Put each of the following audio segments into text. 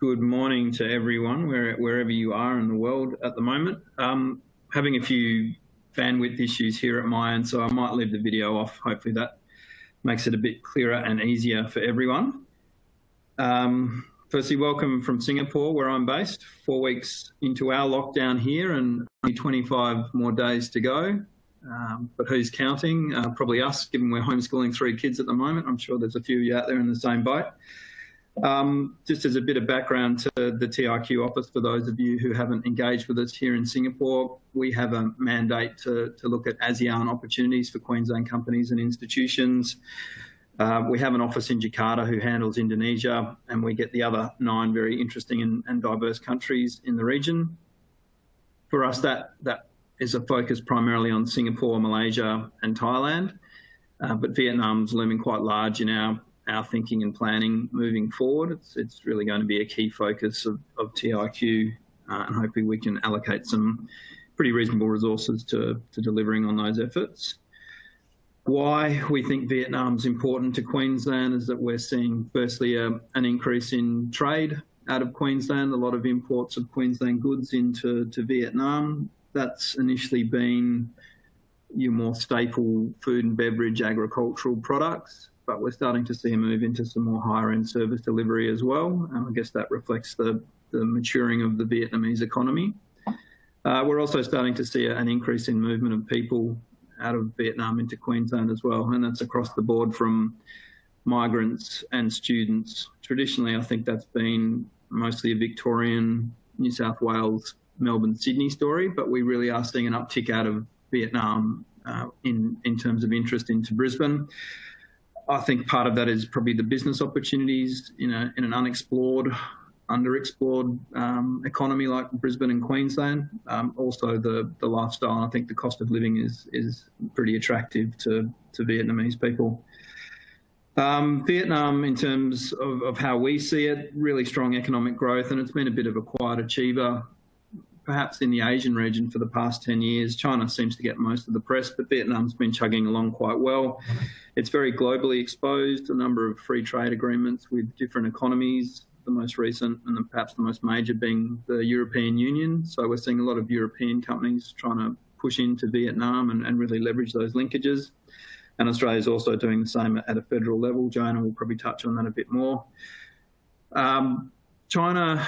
Good morning to everyone, wherever you are in the world at the moment. Having a few bandwidth issues here at my end, so I might leave the video off. Hopefully that makes it a bit clearer and easier for everyone. Firstly, welcome from Singapore, where I'm based. 4 weeks into our lockdown here and only 25 more days to go. But who's counting? Probably us, given we're homeschooling 3 kids at the moment. I'm sure there's a few of you out there in the same boat. Just as a bit of background to the TIQ office, for those of you who haven't engaged with us here in Singapore, we have a mandate to look at ASEAN opportunities for Queensland companies and institutions. We have an office in Jakarta who handles Indonesia, and we get the other 9 very interesting and diverse countries in the region. For us, that is a focus primarily on Singapore, Malaysia and Thailand, but Vietnam's looming quite large in our thinking and planning moving forward. It's really going to be a key focus of TIQ, and hopefully we can allocate some pretty reasonable resources to delivering on those efforts. Why we think Vietnam's important to Queensland is that we're seeing firstly an increase in trade out of Queensland, a lot of imports of Queensland goods into Vietnam. That's initially been your more staple food and beverage agricultural products, but we're starting to see a move into some more higher-end service delivery as well. I guess that reflects the maturing of the Vietnamese economy. We're also starting to see an increase in movement of people out of Vietnam into Queensland as well, and that's across the board from migrants and students. Traditionally, I think that's been mostly a Victorian, New South Wales, Melbourne, Sydney story, but we really are seeing an uptick out of Vietnam in terms of interest into Brisbane. I think part of that is probably the business opportunities in an underexplored economy like Brisbane and Queensland. Also the lifestyle. I think the cost of living is pretty attractive to Vietnamese people. Vietnam, in terms of how we see it, really strong economic growth, and it's been a bit of a quiet achiever, perhaps in the Asian region for the past 10 years. China seems to get most of the press, but Vietnam's been chugging along quite well. It's very globally exposed, a number of free trade agreements with different economies, the most recent and perhaps the most major being the European Union. So we're seeing a lot of European companies trying to push into Vietnam and really leverage those linkages. And Australia's also doing the same at a federal level. Joanna will probably touch on that a bit more. China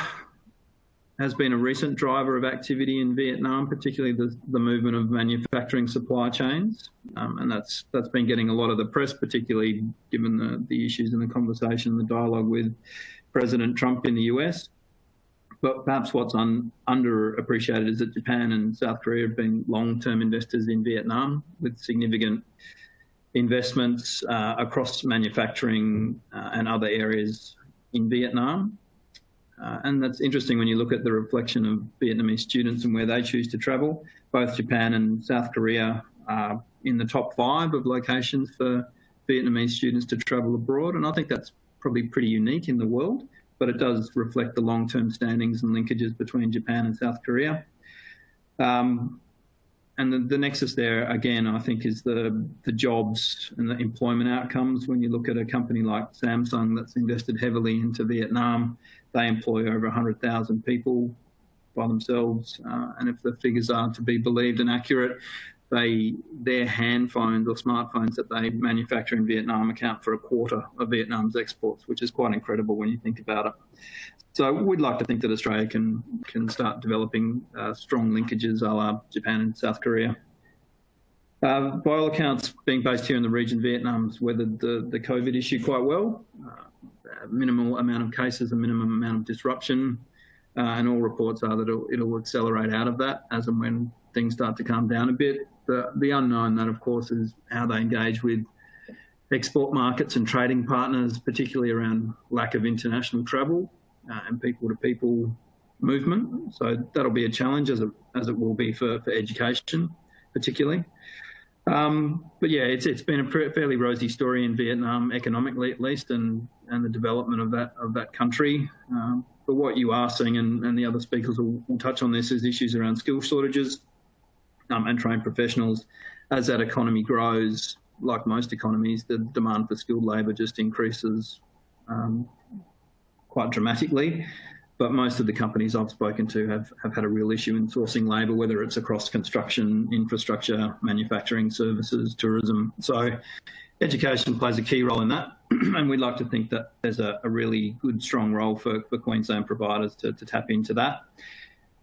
has been a recent driver of activity in Vietnam, particularly the movement of manufacturing supply chains, and that's been getting a lot of the press, particularly given the issues in the conversation, the dialogue with President Trump in the US. But perhaps what's underappreciated is that Japan and South Korea have been long-term investors in Vietnam, with significant investments across manufacturing and other areas in Vietnam. And that's interesting when you look at the reflection of Vietnamese students and where they choose to travel. Both Japan and South Korea are in the top 5 of locations for Vietnamese students to travel abroad. And I think that's probably pretty unique in the world, but it does reflect the long-term standings and linkages between Japan and South Korea. And the nexus there, again, I think is the jobs and the employment outcomes. When you look at a company like Samsung that's invested heavily into Vietnam, they employ over 100,000 people by themselves. And if the figures are to be believed and accurate, their hand phones or smartphones that they manufacture in Vietnam account for 1/4 of Vietnam's exports, which is quite incredible when you think about it. So we'd like to think that Australia can start developing strong linkages a la Japan and South Korea. By all accounts, being based here in the region, Vietnam's weathered the COVID issue quite well. Minimal amount of cases, a minimum amount of disruption, and all reports are that it'll accelerate out of that as and when things start to calm down a bit. The unknown, that of course, is how they engage with export markets and trading partners, particularly around lack of international travel and people-to-people movement. So that'll be a challenge, as it will be for education, particularly. But yeah, it's been a fairly rosy story in Vietnam, economically at least, and the development of that country. But what you are seeing, and the other speakers will touch on this, is issues around skill shortages and trained professionals. As that economy grows, like most economies, the demand for skilled labour just increases quite dramatically. But most of the companies I've spoken to have had a real issue in sourcing labour, whether it's across construction, infrastructure, manufacturing, services, tourism. So education plays a key role in that. And we'd like to think that there's a really good, strong role for Queensland providers to tap into that.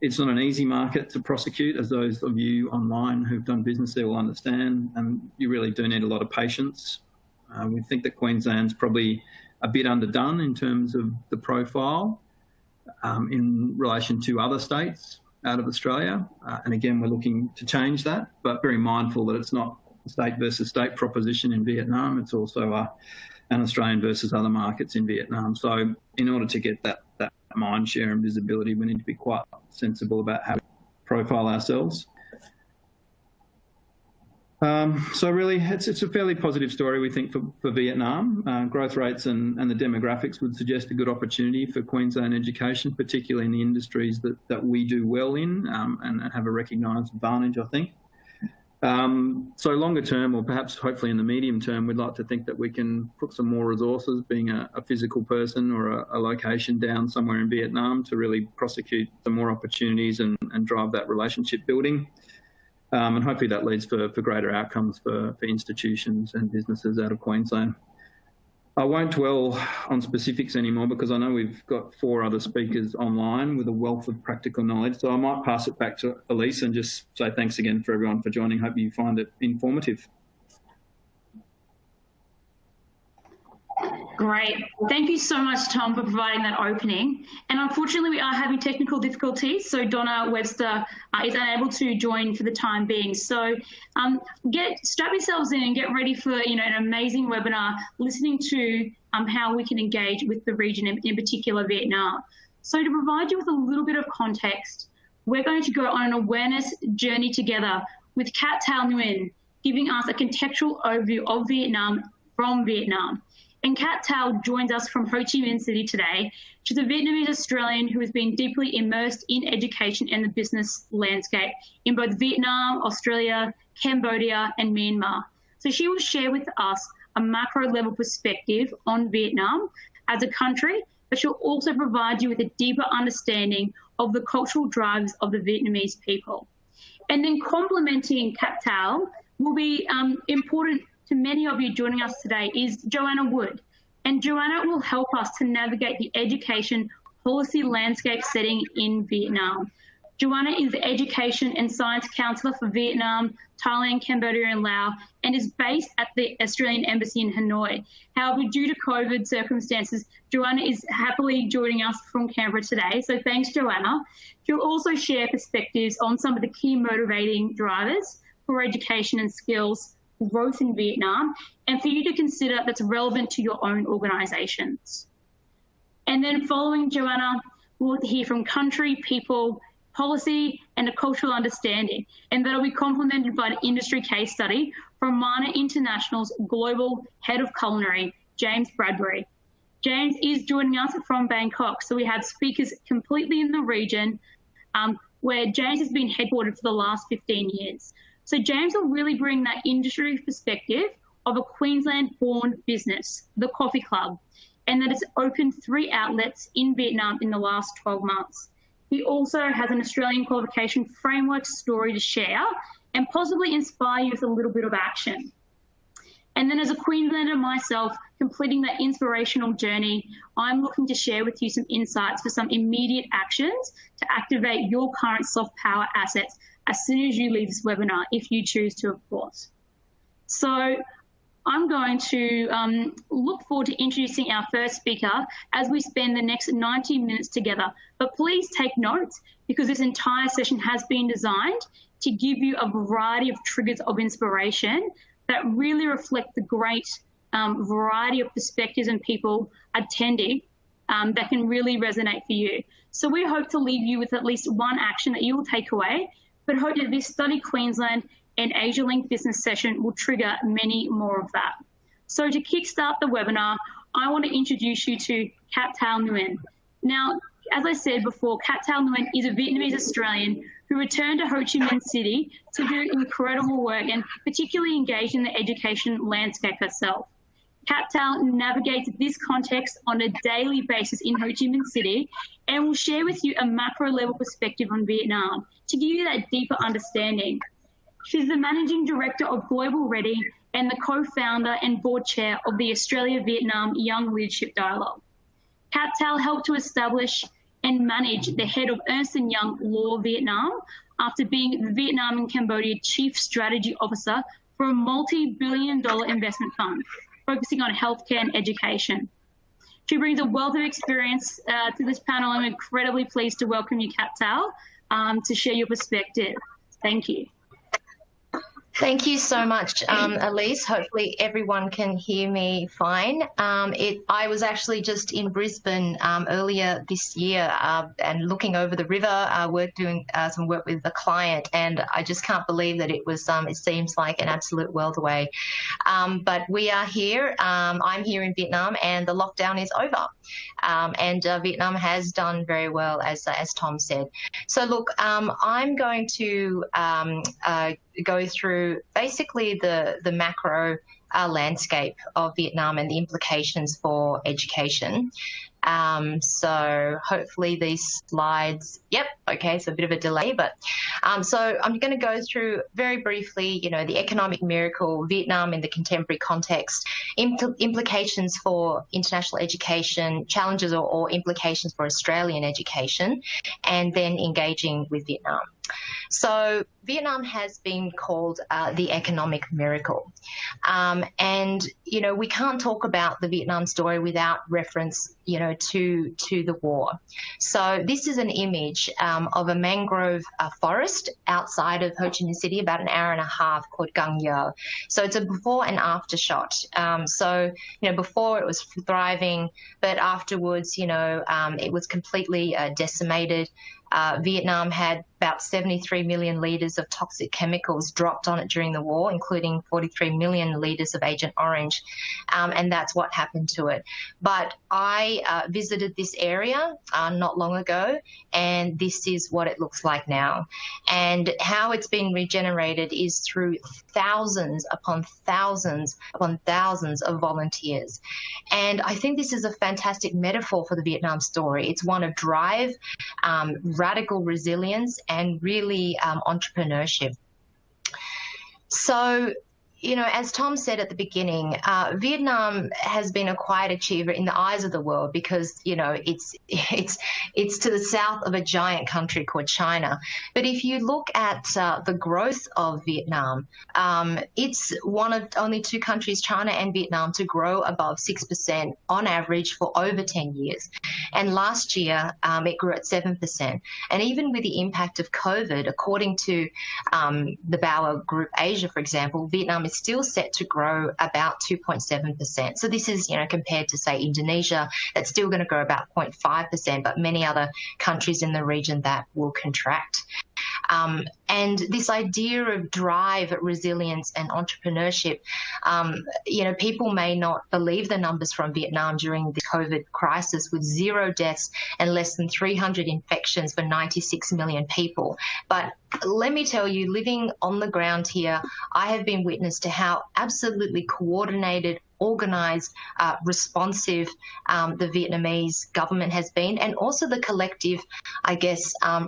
It's not an easy market to prosecute, as those of you online who've done business there will understand, and you really do need a lot of patience. We think that Queensland's probably a bit underdone in terms of the profile in relation to other states out of Australia. And again, we're looking to change that, but very mindful that it's not a state versus state proposition in Vietnam. It's also an Australian versus other markets in Vietnam. So in order to get that mind share and visibility, we need to be quite sensible about how we profile ourselves. So really, it's a fairly positive story, we think, for Vietnam. Growth rates and the demographics would suggest a good opportunity for Queensland education, particularly in the industries that we do well in and have a recognised advantage, I think. So longer term, or perhaps hopefully in the medium term, we'd like to think that we can put some more resources, being a physical person or a location down somewhere in Vietnam, to really prosecute some more opportunities and drive that relationship building. And hopefully that leads for greater outcomes for institutions and businesses out of Queensland. I won't dwell on specifics anymore because I know we've got 4 other speakers online with a wealth of practical knowledge. So I might pass it back to Elise and just say thanks again for everyone for joining. Hope you find it informative. Great. Thank you so much, Tom, for providing that opening. And unfortunately, we are having technical difficulties, so Donna Webster is unable to join for the time being. So strap yourselves in and get ready for an amazing webinar, listening to how we can engage with the region, in particular Vietnam. So to provide you with a little bit of context, we're going to go on an awareness journey together with Kat Thao Nguyen, giving us a contextual overview of Vietnam from Vietnam. And Kat Thao joins us from Ho Chi Minh City today. She's a Vietnamese Australian who has been deeply immersed in education and the business landscape in both Vietnam, Australia, Cambodia, and Myanmar. So she will share with us a macro level perspective on Vietnam as a country, but she'll also provide you with a deeper understanding of the cultural drivers of the Vietnamese people. And then complementing Kat Thao will be important to many of you joining us today is Joanna Wood. And Joanna will help us to navigate the education policy landscape setting in Vietnam. Joanna is the Education and Science Counsellor for Vietnam, Thailand, Cambodia and Laos, and is based at the Australian Embassy in Hanoi. However, due to COVID circumstances, Joanna is happily joining us from Canberra today. So thanks, Joanna. She'll also share perspectives on some of the key motivating drivers for education and skills growth in Vietnam, and for you to consider that's relevant to your own organisations. And then following Joanna, we'll hear from country, people, policy, and a cultural understanding, and that'll be complemented by an industry case study from Mana International's Global Head of Culinary, James Bradbury. James is joining us from Bangkok, so we have speakers completely in the region where James has been headquartered for the last 15 years. So James will really bring that industry perspective of a Queensland-born business, the Coffee Club, and that it's opened 3 outlets in Vietnam in the last 12 months. He also has an Australian qualification framework story to share and possibly inspire you with a little bit of action. And then as a Queenslander myself, completing that inspirational journey, I'm looking to share with you some insights for some immediate actions to activate your current soft power assets as soon as you leave this webinar, if you choose to, of course. So I'm going to look forward to introducing our first speaker as we spend the next 90 minutes together. But please take notes, because this entire session has been designed to give you a variety of triggers of inspiration that really reflect the great variety of perspectives and people attending that can really resonate for you. So we hope to leave you with at least one action that you will take away, but hope that this Study Queensland and Asia Link business session will trigger many more of that. So to kickstart the webinar, I want to introduce you to Kat Thao Nguyen. Now, as I said before, Kat Thao Nguyen is a Vietnamese Australian who returned to Ho Chi Minh City to do incredible work and particularly engaged in the education landscape herself. Kat Tal navigates this context on a daily basis in Ho Chi Minh City and will share with you a macro-level perspective on Vietnam to give you that deeper understanding. She's the Managing Director of Global Ready and the co-founder and board chair of the Australia-Vietnam Young Leadership Dialogue. Kat Tal helped to establish and manage the head of Ernst & Young Law Vietnam after being the Vietnam and Cambodia Chief Strategy Officer for a multi-billion-dollar investment fund, focusing on healthcare and education. She brings a wealth of experience to this panel. I'm incredibly pleased to welcome you, Kat Tal, to share your perspective. Thank you. Thank you so much, Elise. Hopefully everyone can hear me fine. I was actually just in Brisbane earlier this year and looking over the river, doing some work with a client, and I just can't believe that it was, it seems like an absolute world away. But we are here. I'm here in Vietnam and the lockdown is over. And Vietnam has done very well, as Tom said. So look, I'm going to go through basically the macro landscape of Vietnam and the implications for education. So hopefully these slides, yep, okay, so a bit of a delay, but so I'm going to go through very briefly, the economic miracle, Vietnam in the contemporary context, implications for international education, challenges or implications for Australian education, and then engaging with Vietnam. So Vietnam has been called the economic miracle. And, we can't talk about the Vietnam story without reference, to the war. So this is an image of a mangrove forest outside of Ho Chi Minh City, about an hour and a half, called Gang Yo. So it's a before and after shot. So, before it was thriving, but afterwards, it was completely decimated. Vietnam had about 73 million litres of toxic chemicals dropped on it during the war, including 43 million litres of Agent Orange, and that's what happened to it. But I visited this area not long ago, and this is what it looks like now. And how it's been regenerated is through thousands upon thousands upon thousands of volunteers. And I think this is a fantastic metaphor for the Vietnam story. It's one of drive, radical resilience, and really entrepreneurship. So, as Tom said at the beginning, Vietnam has been a quiet achiever in the eyes of the world because, it's to the south of a giant country called China. But if you look at the growth of Vietnam, it's one of only two countries, China and Vietnam, to grow above 6% on average for over 10 years. And last year, it grew at 7%. And even with the impact of COVID, according to the Bauer Group Asia, for example, Vietnam is still set to grow about 2.7%. So this is, compared to, say, Indonesia, that's still going to grow about 0.5%, but many other countries in the region that will contract. And this idea of drive, resilience, and entrepreneurship, people may not believe the numbers from Vietnam during the COVID crisis, with 0 deaths and less than 300 infections for 96 million people. But let me tell you, living on the ground here, I have been witness to how absolutely coordinated, organised, responsive the Vietnamese government has been, and also the collective,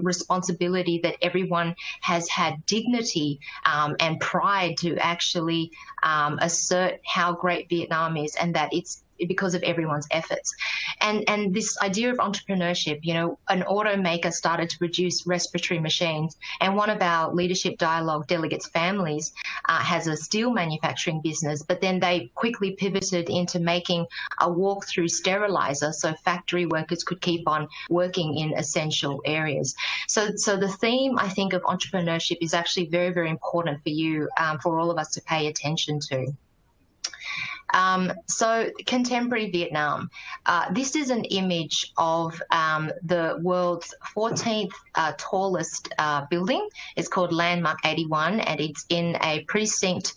responsibility that everyone has had dignity and pride to actually assert how great Vietnam is, and that it's because of everyone's efforts. And this idea of entrepreneurship, an automaker started to produce respiratory machines, and one of our leadership dialogue delegates' families has a steel manufacturing business, but then they quickly pivoted into making a walk-through sterilizer so factory workers could keep on working in essential areas. So the theme, I think, of entrepreneurship is actually very, very important for you, for all of us to pay attention to. So contemporary Vietnam, this is an image of the world's 14th tallest building. It's called Landmark 81, and it's in a precinct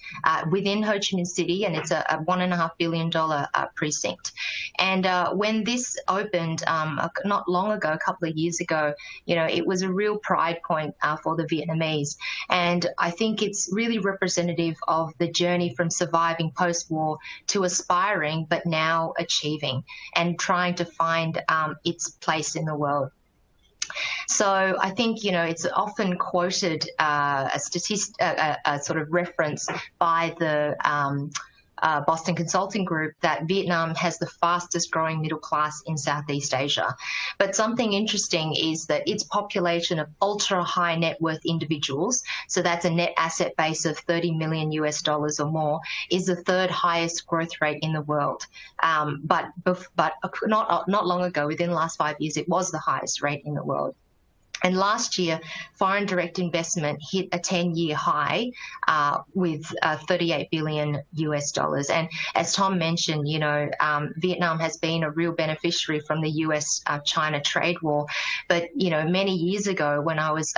within Ho Chi Minh City, and it's a $1.5 billion precinct. And when this opened not long ago, a couple of years ago, it was a real pride point for the Vietnamese. And I think it's really representative of the journey from surviving post-war to aspiring, but now achieving and trying to find its place in the world. So I think, you know, it's often quoted a sort of reference by the Boston Consulting Group that Vietnam has the fastest growing middle class in Southeast Asia. But something interesting is that its population of ultra high net worth individuals, so that's a net asset base of $30 million or more, is the third highest growth rate in the world. But not long ago, within the last 5 years, it was the highest rate in the world. And last year, foreign direct investment hit a 10-year high with $38 billion. And as Tom mentioned, you know, Vietnam has been a real beneficiary from the US-China trade war. But, you know, many years ago when I was,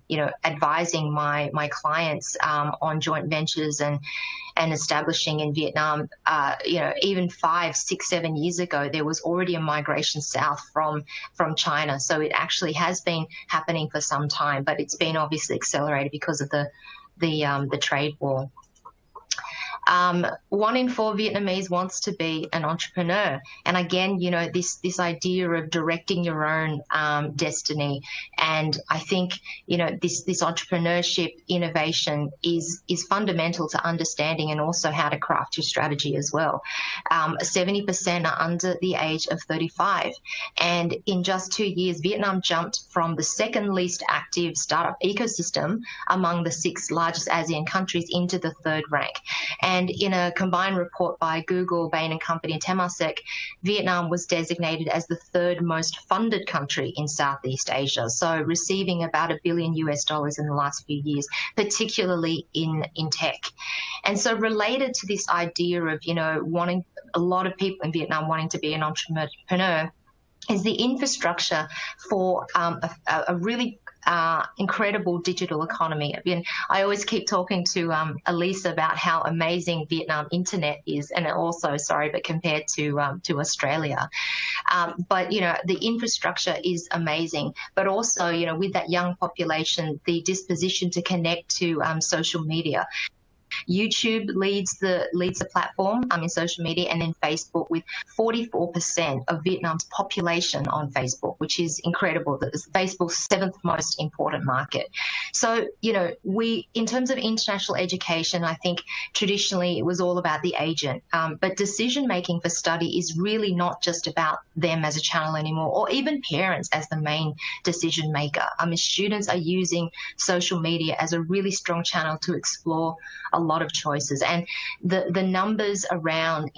you know, advising my clients on joint ventures and establishing in Vietnam, you know, even 5, 6, 7 years ago, there was already a migration south from China. So it actually has been happening for some time, but it's been obviously accelerated because of the trade war. 1 in 4 Vietnamese wants to be an entrepreneur. And again, you know, this idea of directing your own destiny. And I think, you know, this entrepreneurship innovation is fundamental to understanding and also how to craft your strategy as well. 70% are under the age of 35. And in just 2 years, Vietnam jumped from the second least active startup ecosystem among the 6 largest ASEAN countries into the 3rd rank. And in a combined report by Google, Bain & Company and Temasek, Vietnam was designated as the 3rd most funded country in Southeast Asia, so receiving about $1 billion in the last few years, particularly in tech. And so related to this idea of, you know, wanting a lot of people in Vietnam wanting to be an entrepreneur is the infrastructure for a really incredible digital economy. I mean, I always keep talking to Elise about how amazing Vietnam internet is, and also, but compared to Australia. But, you know, the infrastructure is amazing, but also, you know, with that young population, the disposition to connect to social media. YouTube leads the platform in social media, and then Facebook, with 44% of Vietnam's population on Facebook, which is incredible. That's Facebook's 7th most important market. So, you know, in terms of international education, I think traditionally it was all about the agent, but decision making for study is really not just about them as a channel anymore, or even parents as the main decision maker. I mean, students are using social media as a really strong channel to explore a lot of choices, and the numbers around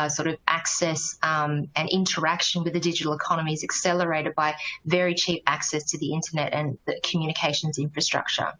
sort of access and interaction with the digital economy is accelerated by very cheap access to the internet and the communications infrastructure.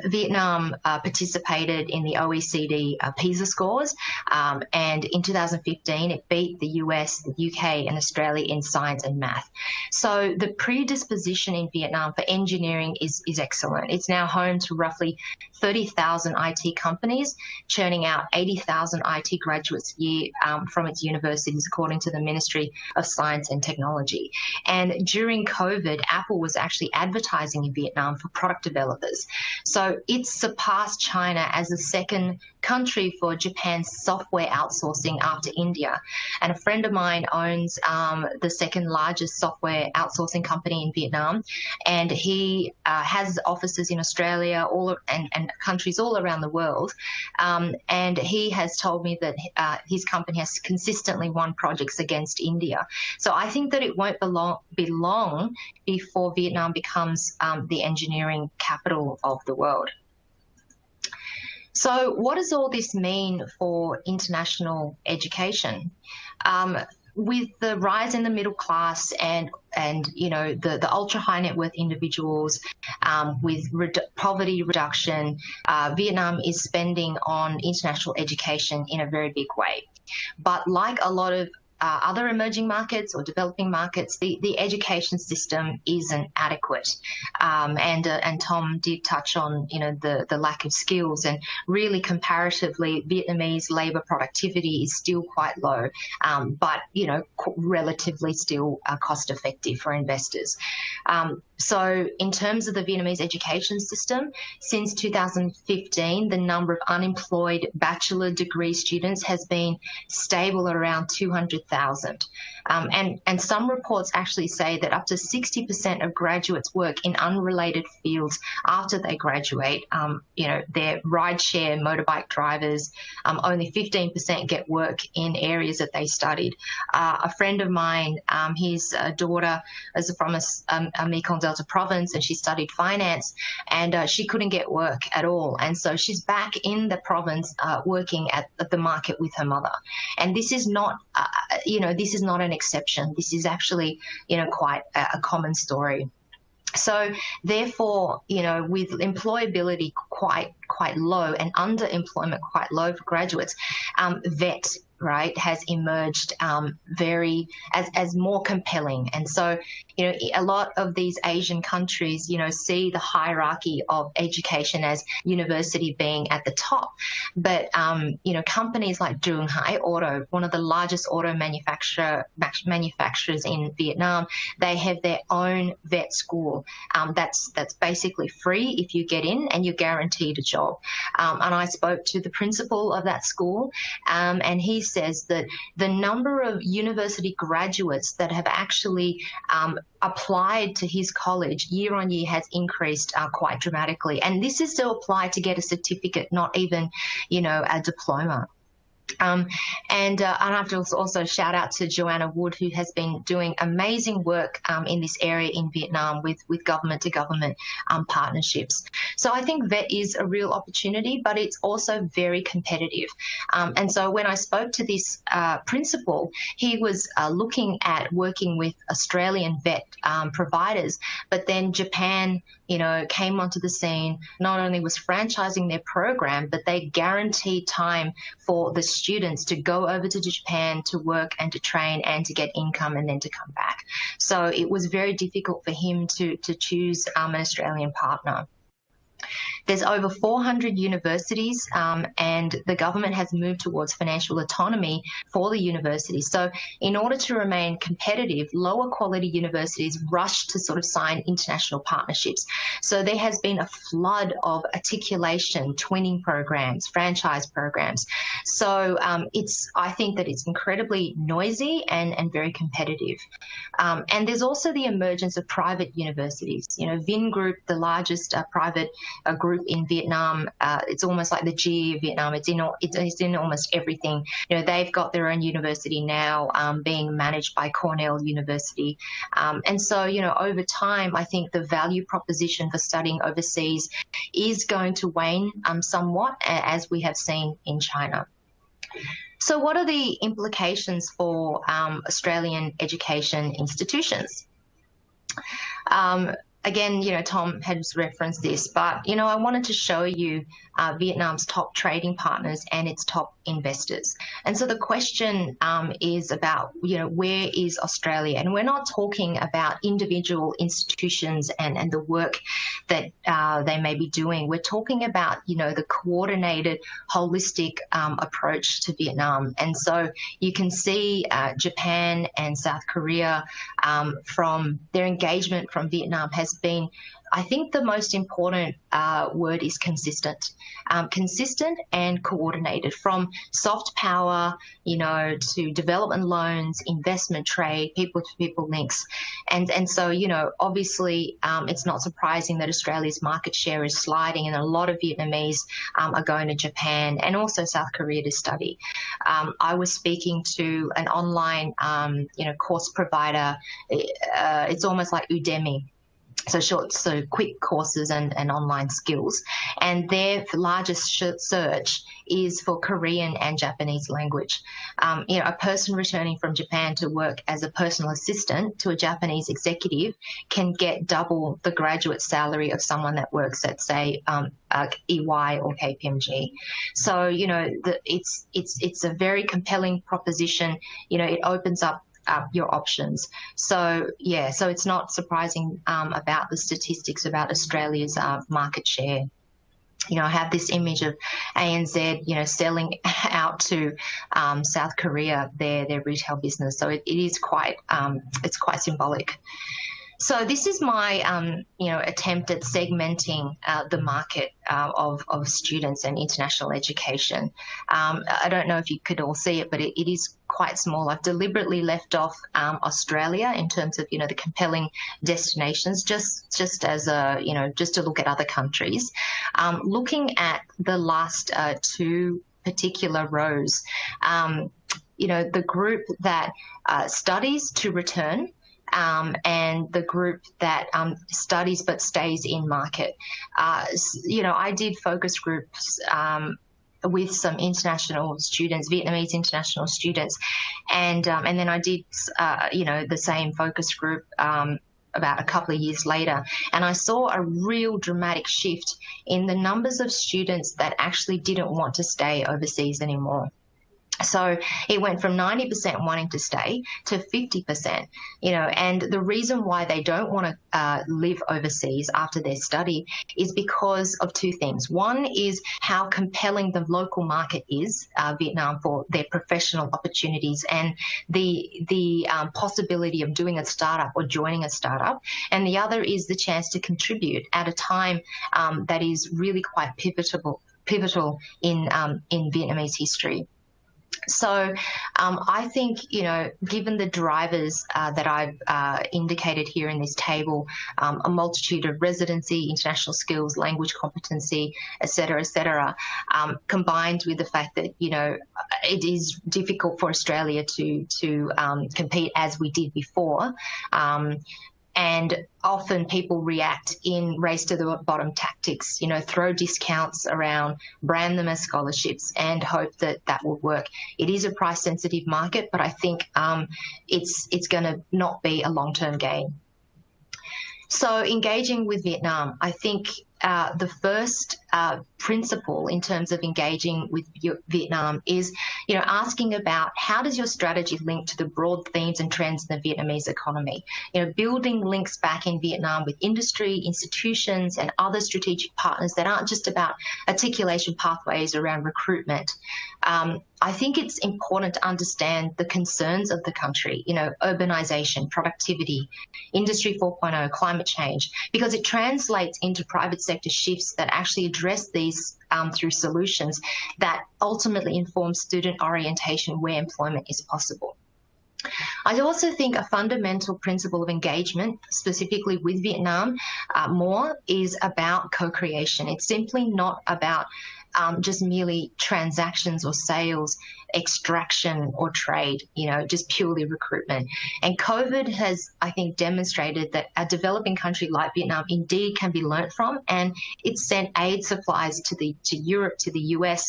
Vietnam participated in the OECD PISA scores, and in 2015 it beat the US, the UK and Australia in science and math. So the predisposition in Vietnam for engineering is excellent. It's now home to roughly 30,000 IT companies, churning out 80,000 IT graduates a year from its universities, according to the Ministry of Science and Technology. And during COVID, Apple was actually advertising in Vietnam for product developers. So it surpassed China as the 2nd country for Japan's software outsourcing after India. And a friend of mine owns the 2nd largest software outsourcing company in Vietnam, and he has offices in Australia and countries all around the world. And he has told me that his company has consistently won projects against India. So I think that it won't be long before Vietnam becomes the engineering capital of the world. So what does all this mean for international education? With the rise in the middle class and you know, the ultra high net worth individuals, with poverty reduction, Vietnam is spending on international education in a very big way. But like a lot of other emerging markets or developing markets, the education system isn't adequate. And Tom did touch on, the lack of skills, and really comparatively, Vietnamese labour productivity is still quite low, but, relatively still cost effective for investors. So in terms of the Vietnamese education system, since 2015, the number of unemployed bachelor degree students has been stable at around 200,000. And some reports actually say that up to 60% of graduates work in unrelated fields after they graduate. They're rideshare motorbike drivers. Only 15% get work in areas that they studied. A friend of mine, his daughter is from a Mekong Delta province, and she studied finance, and she couldn't get work at all. And so she's back in the province working at the market with her mother. And this is not, this is not an exception. This is actually, quite a common story. So therefore, with employability quite low and underemployment quite low for graduates, VET, right, has emerged as more compelling. And so, a lot of these Asian countries, see the hierarchy of education as university being at the top. But, companies like Hai Auto, one of the largest auto manufacturers in Vietnam, they have their own vet school. That's basically free if you get in, and you're guaranteed a job. And I spoke to the principal of that school, and he says that the number of university graduates that have actually applied to his college year on year has increased quite dramatically. And this is to apply to get a certificate, not even, a diploma. And I have to also shout out to Joanna Wood, who has been doing amazing work in this area in Vietnam with government-to-government partnerships. So I think VET is a real opportunity, but it's also very competitive. And so when I spoke to this principal, he was looking at working with Australian VET providers, but then Japan came onto the scene. Not only was franchising their program, but they guaranteed time for the students to go over to Japan to work and to train and to get income and then to come back. So it was very difficult for him to choose an Australian partner. There's over 400 universities, and the government has moved towards financial autonomy for the universities. So in order to remain competitive, lower quality universities rush to sort of sign international partnerships. So there has been a flood of articulation, twinning programs, franchise programs. So I think that it's incredibly noisy and very competitive. And there's also the emergence of private universities. Vingroup, the largest private group in Vietnam, it's almost like the GE of Vietnam. It's in almost everything. They've got their own university now, being managed by Cornell University. And so, over time, I think the value proposition for studying overseas is going to wane somewhat, as we have seen in China. So what are the implications for Australian education institutions? Again, Tom has referenced this, but, I wanted to show you Vietnam's top trading partners and its top investors. And so the question is about, where is Australia? And we're not talking about individual institutions and the work that they may be doing. We're talking about, the coordinated, holistic approach to Vietnam. And so you can see Japan and South Korea, from their engagement from Vietnam has been, I think the most important word is consistent. Consistent and coordinated, from soft power, to development loans, investment trade, people-to-people links. And so, obviously it's not surprising that Australia's market share is sliding, and a lot of Vietnamese are going to Japan and also South Korea to study. I was speaking to an online, course provider. It's almost like Udemy. so quick courses and online skills. And their largest search is for Korean and Japanese language. A person returning from Japan to work as a personal assistant to a Japanese executive can get double the graduate salary of someone that works at, say, EY or KPMG. So, it's a very compelling proposition. It opens up your options. So it's not surprising about the statistics about Australia's market share. I have this image of ANZ, selling out to South Korea their retail business. So it is quite it's quite symbolic. So this is my, attempt at segmenting the market of students and international education. I don't know if you could all see it, but it is quite small. I've deliberately left off Australia in terms of, the compelling destinations, just as just to look at other countries. Looking at the last two particular rows, the group that studies to return, and the group that studies but stays in market. I did focus groups with some international students, Vietnamese international students, and then I did, the same focus group about a couple of years later, and I saw a real dramatic shift in the numbers of students that actually didn't want to stay overseas anymore. So it went from 90% wanting to stay to 50%, and the reason why they don't want to live overseas after their study is because of two things. One is how compelling the local market is, Vietnam, for their professional opportunities and the possibility of doing a startup or joining a startup. And the other is the chance to contribute at a time that is really quite pivotal in Vietnamese history. So I think, given the drivers that I've indicated here in this table, a multitude of residency, international skills, language competency, et cetera, combined with the fact that, it is difficult for Australia to compete as we did before, and often people react in race to the bottom tactics, throw discounts around, brand them as scholarships, and hope that will work. It is a price-sensitive market, but I think it's going to not be a long-term gain. So engaging with Vietnam, I think the first principle in terms of engaging with Vietnam is, asking about how does your strategy link to the broad themes and trends in the Vietnamese economy? Building links back in Vietnam with industry, institutions, and other strategic partners that aren't just about articulation pathways around recruitment. I think it's important to understand the concerns of the country, urbanization, productivity, Industry 4.0, climate change, because it translates into private sector shifts that actually address these through solutions that ultimately inform student orientation where employment is possible. I also think a fundamental principle of engagement, specifically with Vietnam, more is about co-creation. It's simply not about just merely transactions or sales, extraction or trade, just purely recruitment. And COVID has, I think, demonstrated that a developing country like Vietnam indeed can be learnt from, and it's sent aid supplies to Europe, to the US,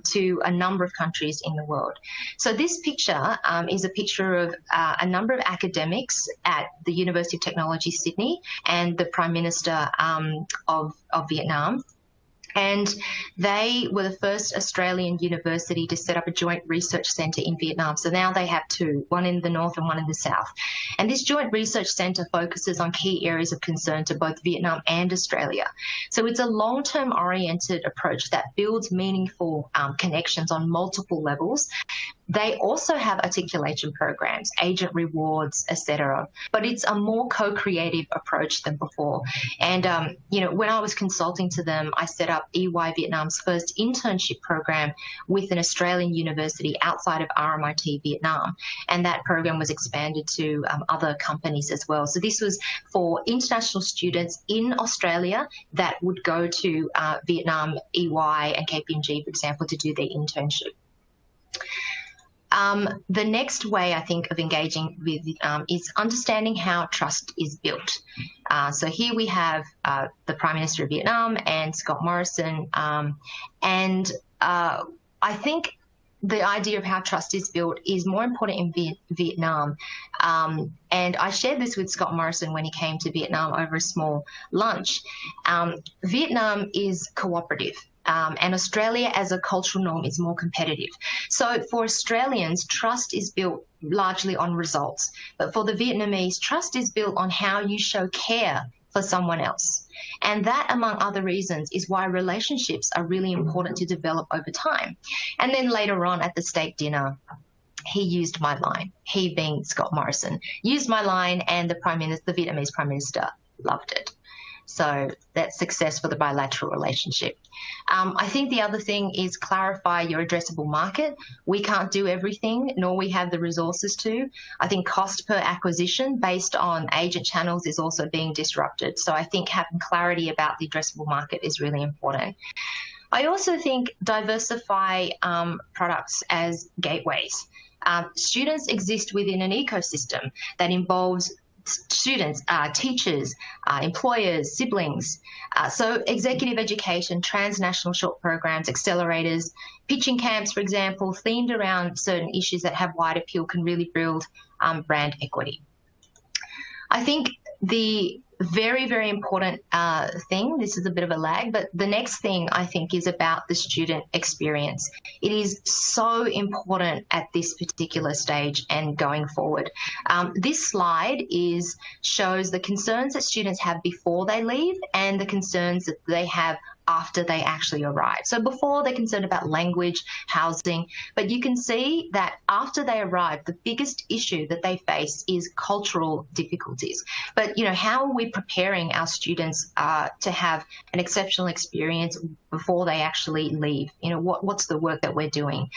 to a number of countries in the world. So this picture is a picture of a number of academics at the University of Technology, Sydney, and the Prime Minister of Vietnam. And they were the first Australian university to set up a joint research centre in Vietnam. So now they have two, one in the north and one in the south. And this joint research centre focuses on key areas of concern to both Vietnam and Australia. So it's a long-term oriented approach that builds meaningful connections on multiple levels. They also have articulation programs, agent rewards, etc. But it's a more co-creative approach than before. And, when I was consulting to them, I set up EY Vietnam's first internship program with an Australian university outside of RMIT Vietnam. And that program was expanded to other companies as well. So this was for international students in Australia that would go to Vietnam, EY and KPMG, for example, to do their internship. The next way I think of engaging with Vietnam is understanding how trust is built. So here we have the Prime Minister of Vietnam and Scott Morrison, and I think the idea of how trust is built is more important in Vietnam. And I shared this with Scott Morrison when he came to Vietnam over a small lunch. Vietnam is cooperative. And Australia as a cultural norm is more competitive. So for Australians, trust is built largely on results. But for the Vietnamese, trust is built on how you show care for someone else. And that, among other reasons, is why relationships are really important to develop over time. And then later on at the state dinner, he used my line, he being Scott Morrison, used my line, and the Vietnamese Prime Minister loved it. So that's success for the bilateral relationship. I think the other thing is clarify your addressable market. We can't do everything, nor we have the resources to. I think cost per acquisition based on agent channels is also being disrupted. So I think having clarity about the addressable market is really important. I also think diversify products as gateways. Students exist within an ecosystem that involves students, teachers, employers, siblings. So executive education, transnational short programs, accelerators, pitching camps, for example, themed around certain issues that have wide appeal can really build brand equity. I think the very, very important thing, this is a bit of a lag, but the next thing I think is about the student experience. It is so important at this particular stage and going forward. This slide shows the concerns that students have before they leave and the concerns that they have after they actually arrive. So before, they're concerned about language, housing, but you can see that after they arrive, the biggest issue that they face is cultural difficulties. But, you know, how are we preparing our students to have an exceptional experience before they actually leave? You know, what's the work that we're doing?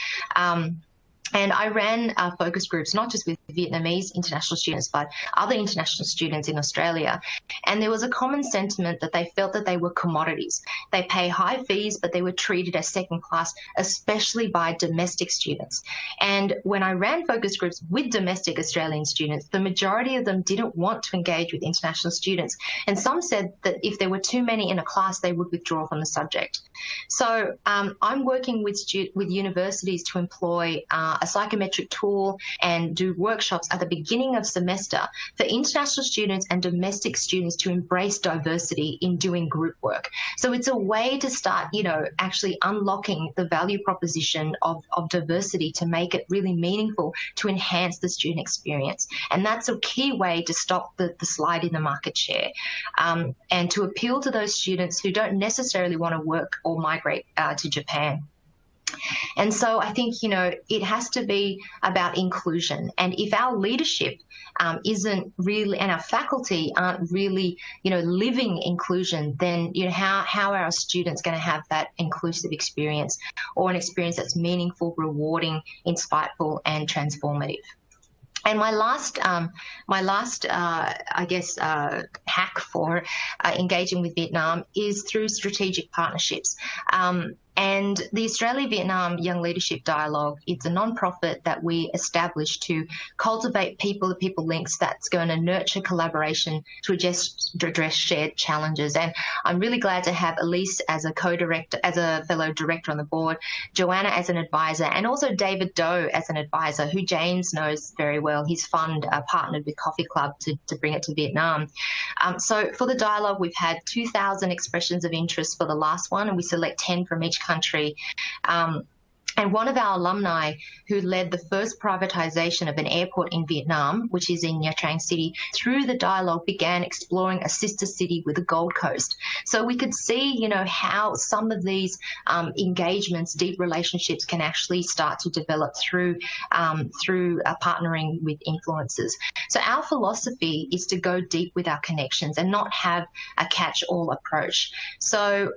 And I ran focus groups, not just with Vietnamese international students, but other international students in Australia. And there was a common sentiment that they felt that they were commodities. They pay high fees, but they were treated as second class, especially by domestic students. And when I ran focus groups with domestic Australian students, the majority of them didn't want to engage with international students. And some said that if there were too many in a class, they would withdraw from the subject. So I'm working with universities to employ a psychometric tool and do workshops at the beginning of semester for international students and domestic students to embrace diversity in doing group work. So it's a way to start, you know, actually unlocking the value proposition of diversity to make it really meaningful to enhance the student experience. And that's a key way to stop the slide in the market share and to appeal to those students who don't necessarily want to work or migrate to Japan. And so I think, you know, it has to be about inclusion. And if our leadership isn't really, and our faculty aren't really, you know, living inclusion, then, you know, how are our students going to have that inclusive experience, or an experience that's meaningful, rewarding, insightful, and transformative? And my last, I guess, hack for engaging with Vietnam is through strategic partnerships. And the Australia-Vietnam Young Leadership Dialogue, it's a non-profit that we established to cultivate people-to-people links that's going to nurture collaboration to address shared challenges. And I'm really glad to have Elise as a co-director, as a fellow director on the board, Joanna as an advisor, and also David Doe as an advisor, who James knows very well. His fund partnered with Coffee Club to bring it to Vietnam. So for the dialogue, we've had 2,000 expressions of interest for the last one, and we select 10 from each country. And one of our alumni who led the first privatisation of an airport in Vietnam, which is in Nha Trang City, through the dialogue began exploring a sister city with the Gold Coast. So we could see, you know, how some of these engagements, deep relationships can actually start to develop through partnering with influencers. So our philosophy is to go deep with our connections and not have a catch-all approach. So,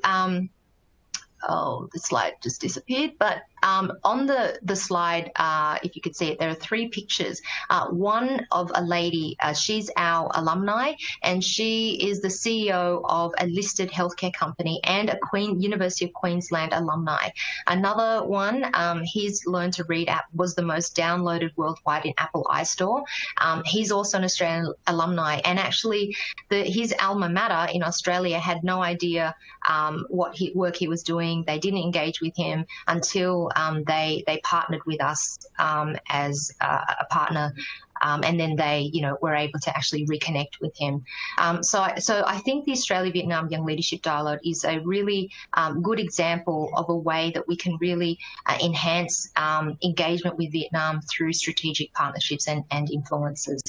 oh, the slide just disappeared, but On the slide, if you could see it, there are 3 pictures. One of a lady, she's our alumni, and she is the CEO of a listed healthcare company and a University of Queensland alumni. Another one, his Learn to Read app was the most downloaded worldwide in Apple iStore. He's also an Australian alumni, and actually his alma mater in Australia had no idea what work he was doing. They didn't engage with him until they partnered with us as a partner, and then they, were able to actually reconnect with him. So I think the Australia-Vietnam Young Leadership Dialogue is a really good example of a way that we can really enhance engagement with Vietnam through strategic partnerships and influences.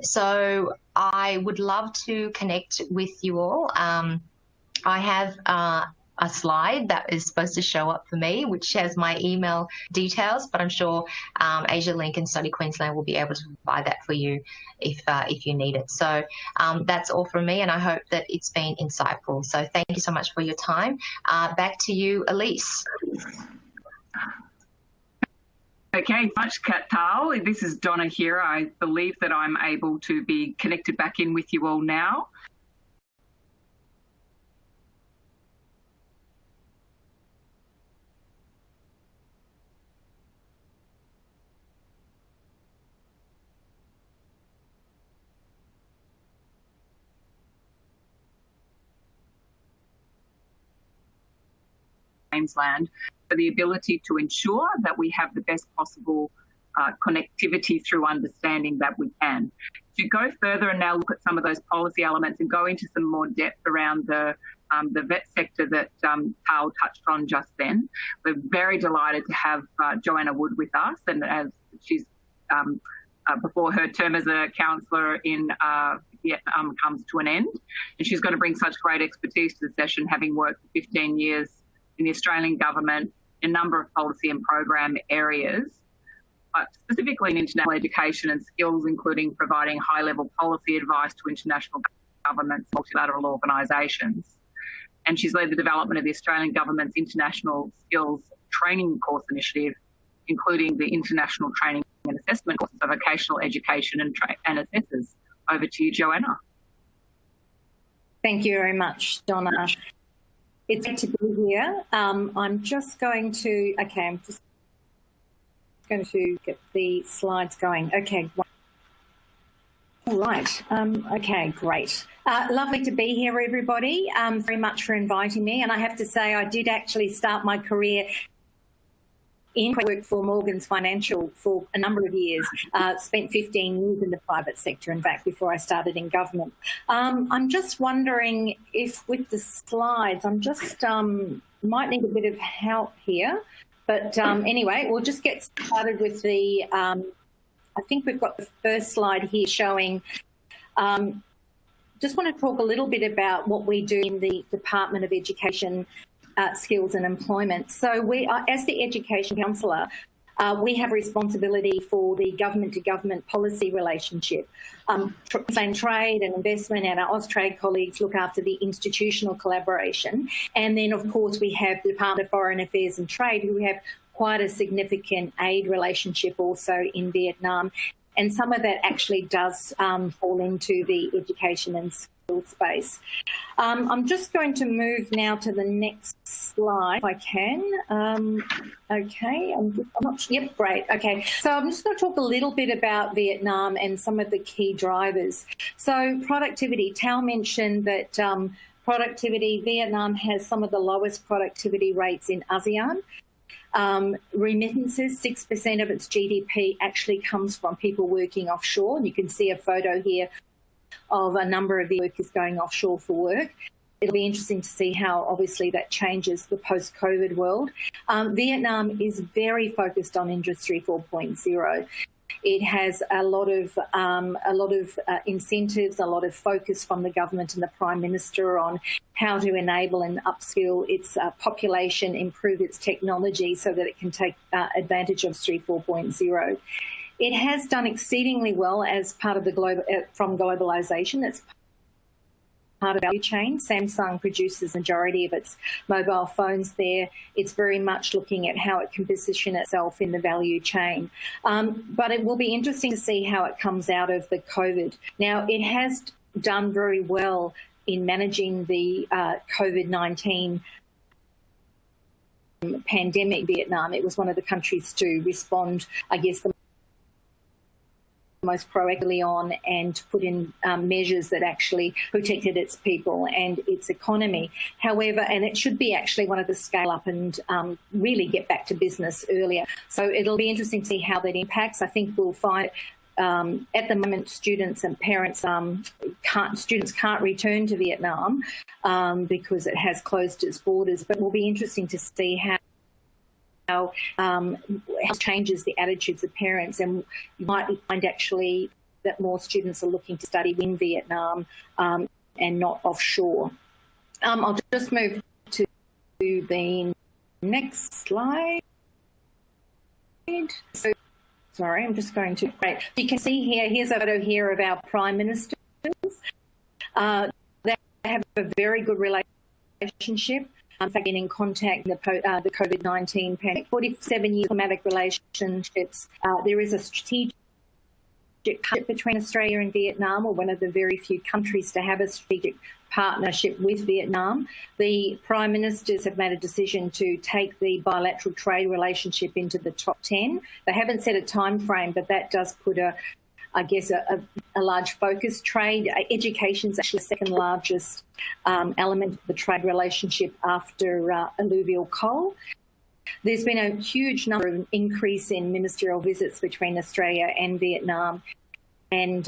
So I would love to connect with you all. I have a slide that is supposed to show up for me, which has my email details, but I'm sure Asia Link and Study Queensland will be able to provide that for you if you need it. So that's all from me, and I hope that it's been insightful. So thank you so much for your time. Back to you, Elise. Okay, much Kat Tal. This is Donna here. I believe that I'm able to be connected back in with you all now. Queensland, for the ability to ensure that we have the best possible connectivity through understanding that we can. To go further and now look at some of those policy elements and go into some more depth around the vet sector that Carl touched on just then, we're very delighted to have Joanna Wood with us, and as she's before her term as a counsellor in Vietnam comes to an end, and she's going to bring such great expertise to the session, having worked for 15 years in the Australian government in a number of policy and program areas, but specifically in international education and skills, including providing high-level policy advice to international governments, multilateral organisations. And she's led the development of the Australian government's international skills training course initiative, including the international training and assessment courses of vocational education and assessors. Over to you, Joanna. Thank you very much, Donna. It's great to be here. I'm just going to, I'm just going to get the slides going. Okay. All right. Okay, great. Lovely to be here, everybody. Very much for inviting me. And I have to say, I did actually start my career in work for Morgan's Financial for a number of years, spent 15 years in the private sector, in fact, before I started in government. I'm just wondering if with the slides, I'm just might need a bit of help here. But anyway, we'll just get started with the, I think we've got the first slide here showing, just want to talk a little bit about what we do in the Department of Education, Skills and Employment. So we are, as the Education Counsellor, we have responsibility for the government-to-government policy relationship. Queensland Trade and Investment and our Austrade colleagues look after the institutional collaboration. And then, of course, we have the Department of Foreign Affairs and Trade, who have quite a significant aid relationship also in Vietnam. And some of that actually does fall into the education and skills space. I'm just going to move now to the next slide, if I can. Okay, I'm not, yep, great. Okay, so I'm just going to talk a little bit about Vietnam and some of the key drivers. So productivity, Tal mentioned that productivity, Vietnam has some of the lowest productivity rates in ASEAN. Remittances, 6% of its GDP actually comes from people working offshore. And you can see a photo here of a number of the workers going offshore for work. It'll be interesting to see how obviously that changes the post-COVID world. Vietnam is very focused on Industry 4.0. It has a lot of incentives, a lot of focus from the government and the Prime Minister on how to enable and upskill its population, improve its technology so that it can take advantage of Industry 4.0. It has done exceedingly well as part of the from globalisation. It's part of the value chain. Samsung produces the majority of its mobile phones there. It's very much looking at how it can position itself in the value chain. But it will be interesting to see how it comes out of the COVID. Now, it has done very well in managing the COVID-19 pandemic in Vietnam. It was one of the countries to respond, I guess, the most proactively on and to put in measures that actually protected its people and its economy. However, and it should be actually one of the scale up and really get back to business earlier. So it'll be interesting to see how that impacts. I think we'll find at the moment students and parents can't return to Vietnam because it has closed its borders, but it will be interesting to see how changes the attitudes of parents, and you might find actually that more students are looking to study in Vietnam and not offshore. I'll just move to the next slide. So, sorry, I'm just going to. Great. You can see here's a photo here of our prime ministers. They have a very good relationship. In fact, been in contact with the COVID-19 pandemic. 47 years of diplomatic relationships. There is a strategic partnership between Australia and Vietnam. We're one of the very few countries to have a strategic partnership with Vietnam. The Prime Ministers have made a decision to take the bilateral trade relationship into the top 10. They haven't set a time frame, but that does put a large focus. Trade, education is actually the second largest element of the trade relationship after alluvial coal. There's been a huge number of increase in ministerial visits between Australia and Vietnam, and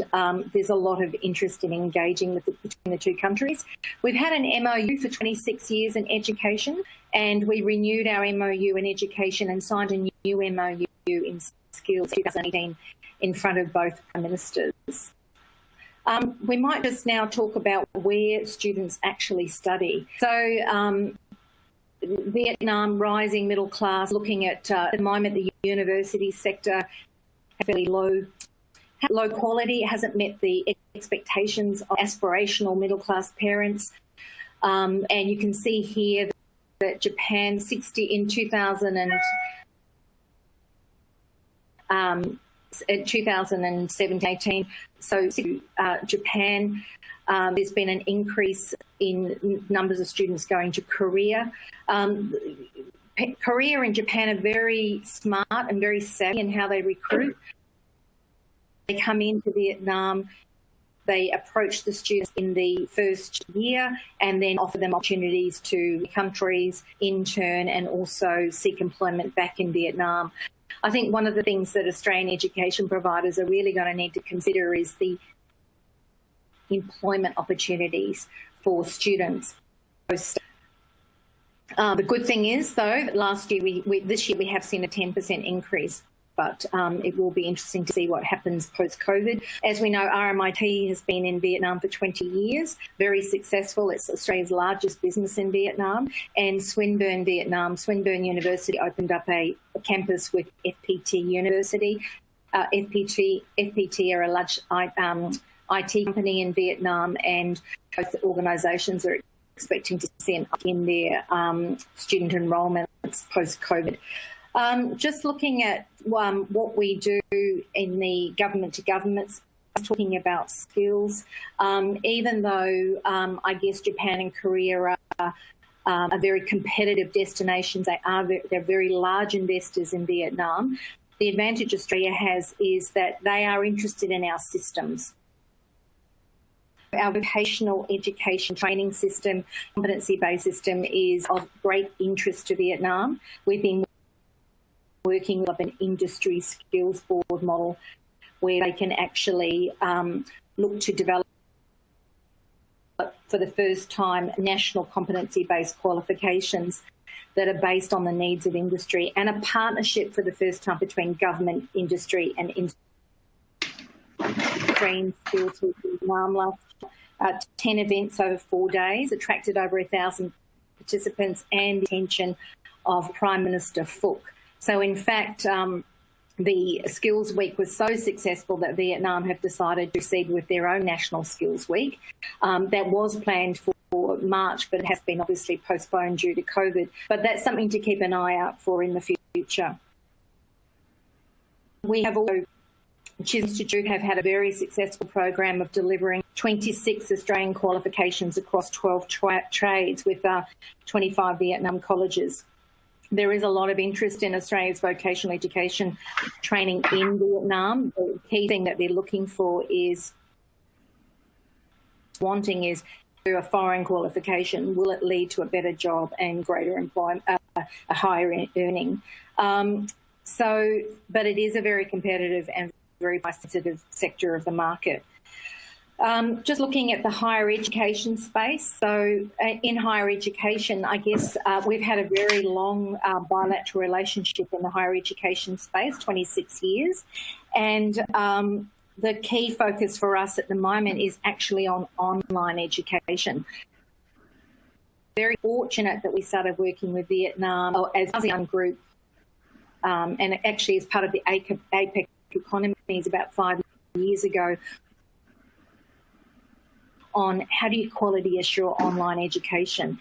there's a lot of interest in engaging between the two countries. We've had an MOU for 26 years in education, and we renewed our MOU in education and signed a new MOU in skills 2018 in front of both Prime Ministers. We might just now talk about where students actually study. So Vietnam, rising middle class, looking at the moment the university sector, fairly low quality, it hasn't met the expectations of aspirational middle class parents. And you can see here that Japan, 60 in 2017-18. So Japan, there's been an increase in numbers of students going to Korea. Korea and Japan are very smart and very savvy in how they recruit. They come into Vietnam, they approach the students in the first year and then offer them opportunities to countries, intern, and also seek employment back in Vietnam. I think one of the things that Australian education providers are really going to need to consider is the employment opportunities for students. The good thing is, though, that this year we have seen a 10% increase, but it will be interesting to see what happens post-COVID. As we know, RMIT has been in Vietnam for 20 years, very successful. It's Australia's largest business in Vietnam. And Swinburne University opened up a campus with FPT University. FPT are a large IT company in Vietnam, and both organisations are expecting to see an up in their student enrolments post-COVID. Just looking at what we do in the government-to-government, talking about skills, even though I guess Japan and Korea are very competitive destinations, they're very large investors in Vietnam. The advantage Australia has is that they are interested in our systems. Our vocational education training system, competency-based system, is of great interest to Vietnam. We've been working with an industry skills board model where they can actually look to develop for the first time national competency-based qualifications that are based on the needs of industry, and a partnership for the first time between government, industry and Australian Skills Week in Vietnam last year. 10 events over 4 days, attracted over 1,000 participants and the attention of Prime Minister Phuc. So in fact, the Skills Week was so successful that Vietnam have decided to proceed with their own National Skills Week. That was planned for March, but it has been obviously postponed due to COVID. But that's something to keep an eye out for in the future. We have also, Chisholm Institute have had a very successful program of delivering 26 Australian qualifications across 12 trades with 25 Vietnam colleges. There is a lot of interest in Australia's vocational education training in Vietnam. The key thing that they're looking for is through a foreign qualification, will it lead to a better job and greater employment, a higher earning? But it is a very competitive and very price-sensitive sector of the market. Just looking at the higher education space. So in higher education, I guess we've had a very long bilateral relationship in the higher education space, 26 years. And the key focus for us at the moment is actually on online education. Very fortunate that we started working with Vietnam as a young group, and it actually is part of the APEC economies about 5 years ago, on how do you quality assure online education.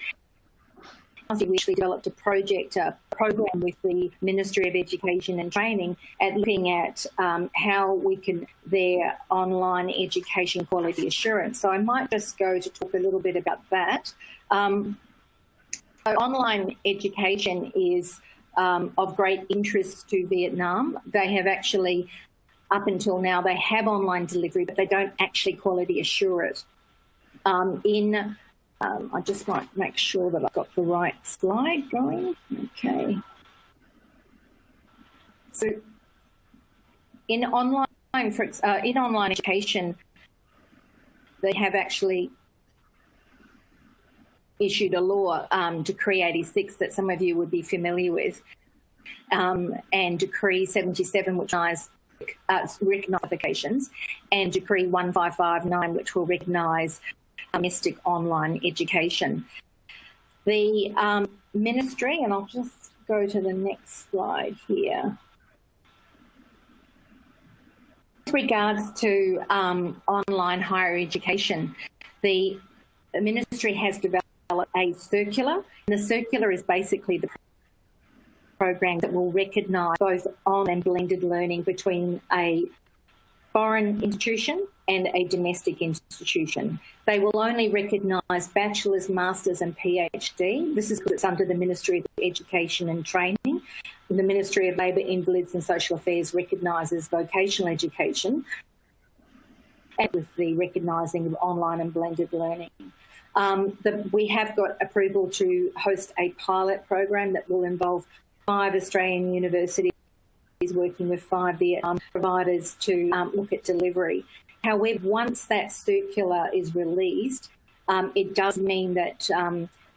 We actually developed a program with the Ministry of Education and Training at looking at how we can their online education quality assurance. So I might just go to talk a little bit about that. So online education is of great interest to Vietnam. They have actually, up until now, they have online delivery, but they don't actually quality assure it. I just might make sure that I've got the right slide going. Okay. So in online education, they have actually issued a law, Decree 86, that some of you would be familiar with, and Decree 77, which recognise qualifications, and Decree 1559, which will recognise domestic online education. The ministry, and I'll just go to the next slide here. With regards to online higher education, the ministry has developed a circular, and the circular is basically the program that will recognise both on and blended learning between a foreign institution and a domestic institution. They will only recognise bachelor's, master's and PhD. This is because it's under the Ministry of Education and Training. The Ministry of Labour, Invalids and Social Affairs recognises vocational education, and with the recognising of online and blended learning. We have got approval to host a pilot program that will involve 5 Australian universities working with 5 Vietnam providers to look at delivery. However, once that circular is released, it does mean that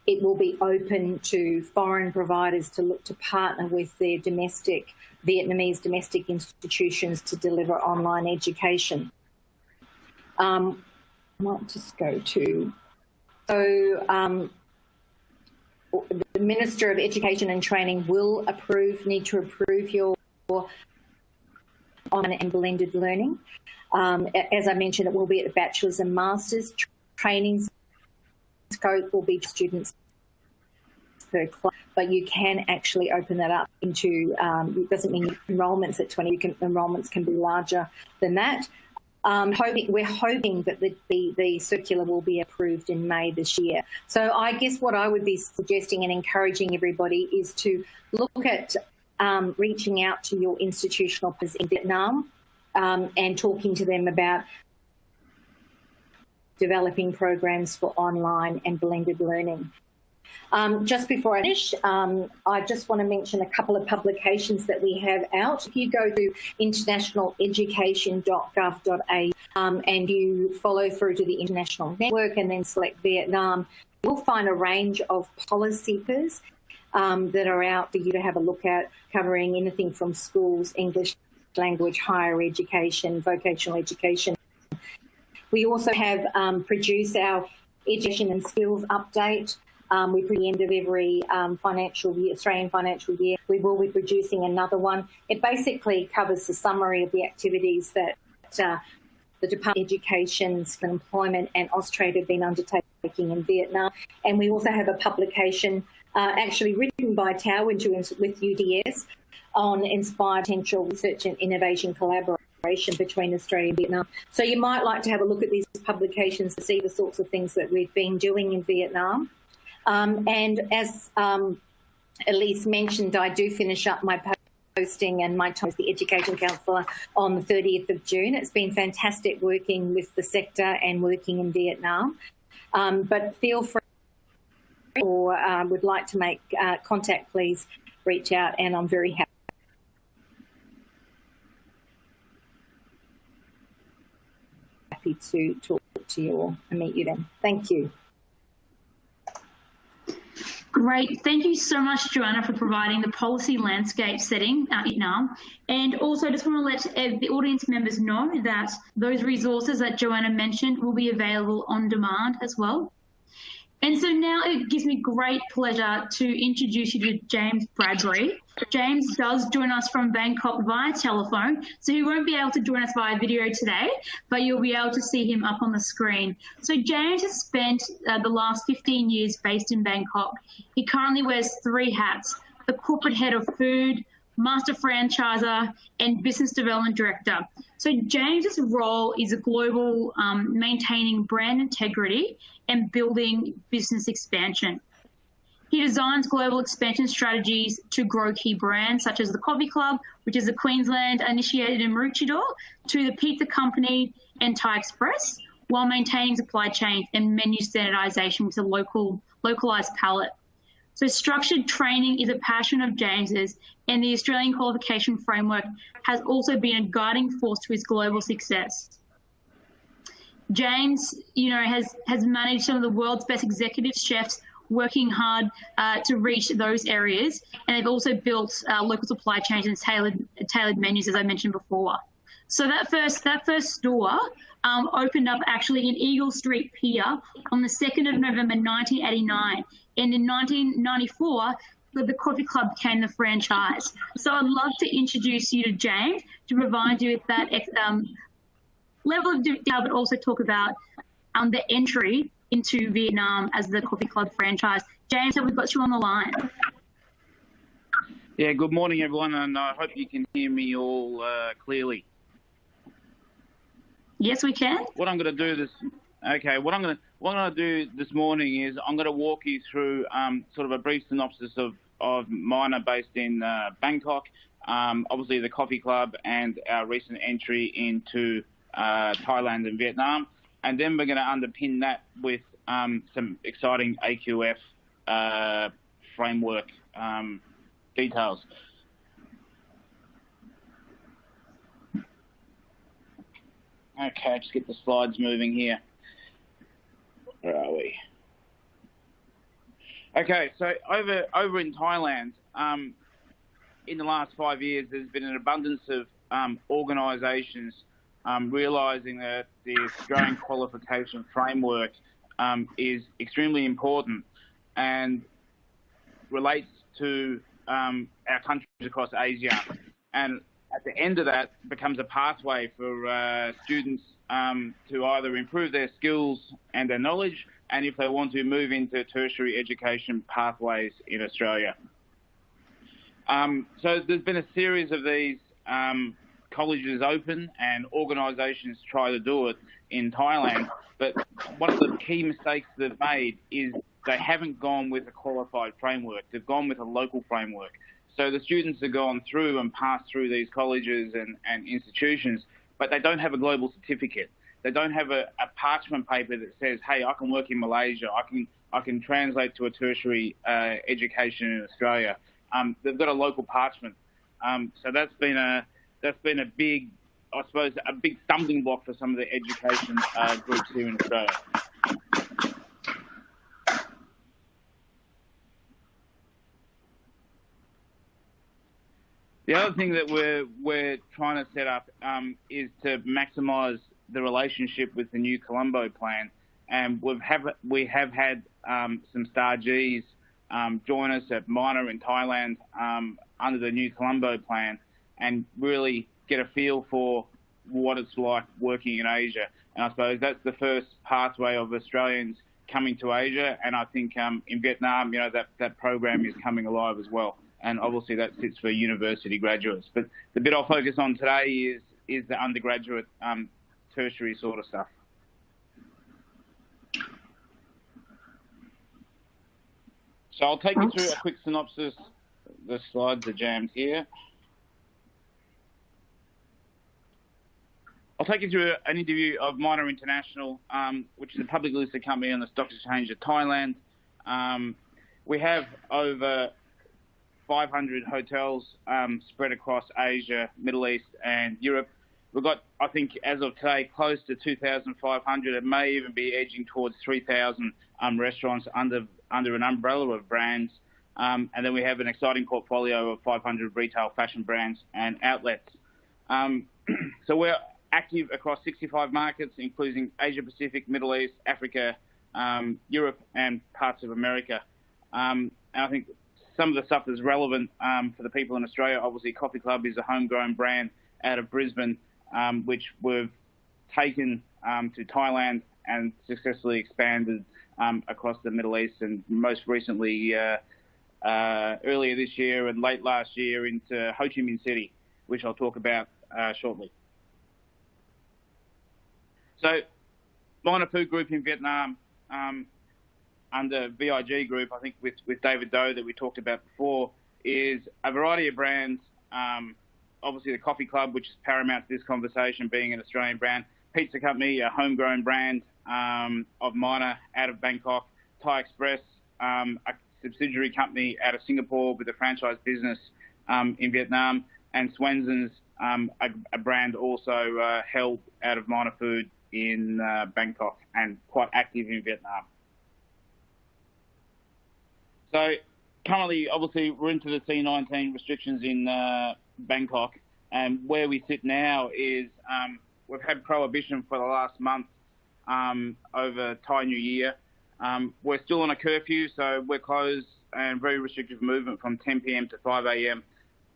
it will be open to foreign providers to look to partner with their Vietnamese domestic institutions to deliver online education. I might just go to... So the Minister of Education and Training will need to approve your online and blended learning. As I mentioned, it will be at the bachelor's and master's. Training scope will be students per class, but you can actually open that up into, it doesn't mean enrolments at 20, enrolments can be larger than that. We're hoping that the circular will be approved in May this year. So I guess what I would be suggesting and encouraging everybody is to look at reaching out to your institutional partners in Vietnam and talking to them about developing programs for online and blended learning. Just before I finish, I just want to mention a couple of publications that we have out. If you go to internationaleducation.gov.au and you follow through to the international network and then select Vietnam, you'll find a range of policy papers that are out for you to have a look at, covering anything from schools, English language, higher education, vocational education. We also have produced our education and skills update, We, at the end of every financial year, Australian financial year, we will be producing another one. It basically covers the summary of the activities that the Department of Education, Employment and Austrade have been undertaking in Vietnam. And we also have a publication actually written by Tao with UDS on inspired potential research and innovation collaboration between Australia and Vietnam. So you might like to have a look at these publications to see the sorts of things that we've been doing in Vietnam. And as Elise mentioned, I do finish up my posting and my time as the Education Counsellor on the 30th of June. It's been fantastic working with the sector and working in Vietnam. But feel free, or would like to make contact, please reach out, and I'm very happy to talk to you all and meet you then. Thank you. Great. Thank you so much, Joanna, for providing the policy landscape setting in Vietnam. And also just want to let the audience members know that those resources that Joanna mentioned will be available on demand as well. And so now it gives me great pleasure to introduce you to James Bradbury. James does join us from Bangkok via telephone, so he won't be able to join us via video today, but you'll be able to see him up on the screen. So James has spent the last 15 years based in Bangkok. He currently wears 3 hats: the corporate head of food, master franchiser, and business development director. So James's role is a global maintaining brand integrity and building business expansion. He designs global expansion strategies to grow key brands such as the Coffee Club, which is a Queensland initiated in Maroochydore, to the Pizza Company and Thai Express, while maintaining supply chain and menu standardisation with a localised palette. So structured training is a passion of James's, and the Australian qualification framework has also been a guiding force to his global success. James, has managed some of the world's best executive chefs working hard to reach those areas, and they've also built local supply chains and tailored menus, as I mentioned before. So that first store opened up actually in Eagle Street Pier on the 2nd of November 1989, and in 1994 the Coffee Club became the franchise. So I'd love to introduce you to James to provide you with that level of detail, but also talk about the entry into Vietnam as the Coffee Club franchise. James, have we got you on the line? Yeah, good morning, everyone, and I hope you can hear me all clearly. Yes, we can. What I'm going to do this morning is I'm going to walk you through sort of a brief synopsis of Mina based in Bangkok, obviously the Coffee Club, and our recent entry into Thailand and Vietnam. And then we're going to underpin that with some exciting AQF framework details. Okay, just get the slides moving here. Where are we? Okay, so over in Thailand, in the last 5 years, there's been an abundance of organisations realising that the Australian qualification framework is extremely important and relates to our countries across Asia. And at the end of that becomes a pathway for students to either improve their skills and their knowledge, and if they want to move into tertiary education pathways in Australia. So there's been a series of these colleges open and organisations try to do it in Thailand, but one of the key mistakes they've made is they haven't gone with a qualified framework. They've gone with a local framework. So the students have gone through and passed through these colleges and institutions, but they don't have a global certificate. They don't have a parchment paper that says, hey, I can work in Malaysia, I can translate to a tertiary education in Australia. They've got a local parchment. So that's been a big, I suppose, a big stumbling block for some of the education groups here in Australia. The other thing that we're trying to set up is to maximise the relationship with the new Colombo plan and we have had some Star Gs join us at Minor in Thailand under the new Colombo plan, and really get a feel for what it's like working in Asia. And I suppose that's the first pathway of Australians coming to Asia, and I think in Vietnam, that program is coming alive as well. And obviously that sits for university graduates. But the bit I'll focus on today is the undergraduate, tertiary sort of stuff. So I'll take you through a quick synopsis. The slides are jammed here. I'll take you through an interview of Minor International, which is a publicly listed company on the Stock Exchange of Thailand. We have over 500 hotels spread across Asia, Middle East and Europe. We've got, I think, as of today, close to 2,500. It may even be edging towards 3,000 restaurants under an umbrella of brands. And then we have an exciting portfolio of 500 retail fashion brands and outlets. So we're active across 65 markets, including Asia Pacific, Middle East, Africa, Europe and parts of America. And I think some of the stuff that's relevant for the people in Australia, obviously Coffee Club is a homegrown brand out of Brisbane, which we've taken to Thailand and successfully expanded across the Middle East, and most recently earlier this year and late last year into Ho Chi Minh City, which I'll talk about shortly. So Minor Food Group in Vietnam, under VIG Group, I think with David Doe that we talked about before, is a variety of brands. Obviously the Coffee Club, which is paramount to this conversation, being an Australian brand. Pizza Company, a homegrown brand of Minor out of Bangkok. Thai Express, a subsidiary company out of Singapore with a franchise business in Vietnam. And Swenson's, a brand also held out of Minor Food in Bangkok and quite active in Vietnam. So currently, obviously, we're into the C-19 restrictions in Bangkok, and where we sit now is we've had prohibition for the last month over Thai New Year. We're still on a curfew, so we're closed and very restrictive movement from 10 p.m. to 5 a.m.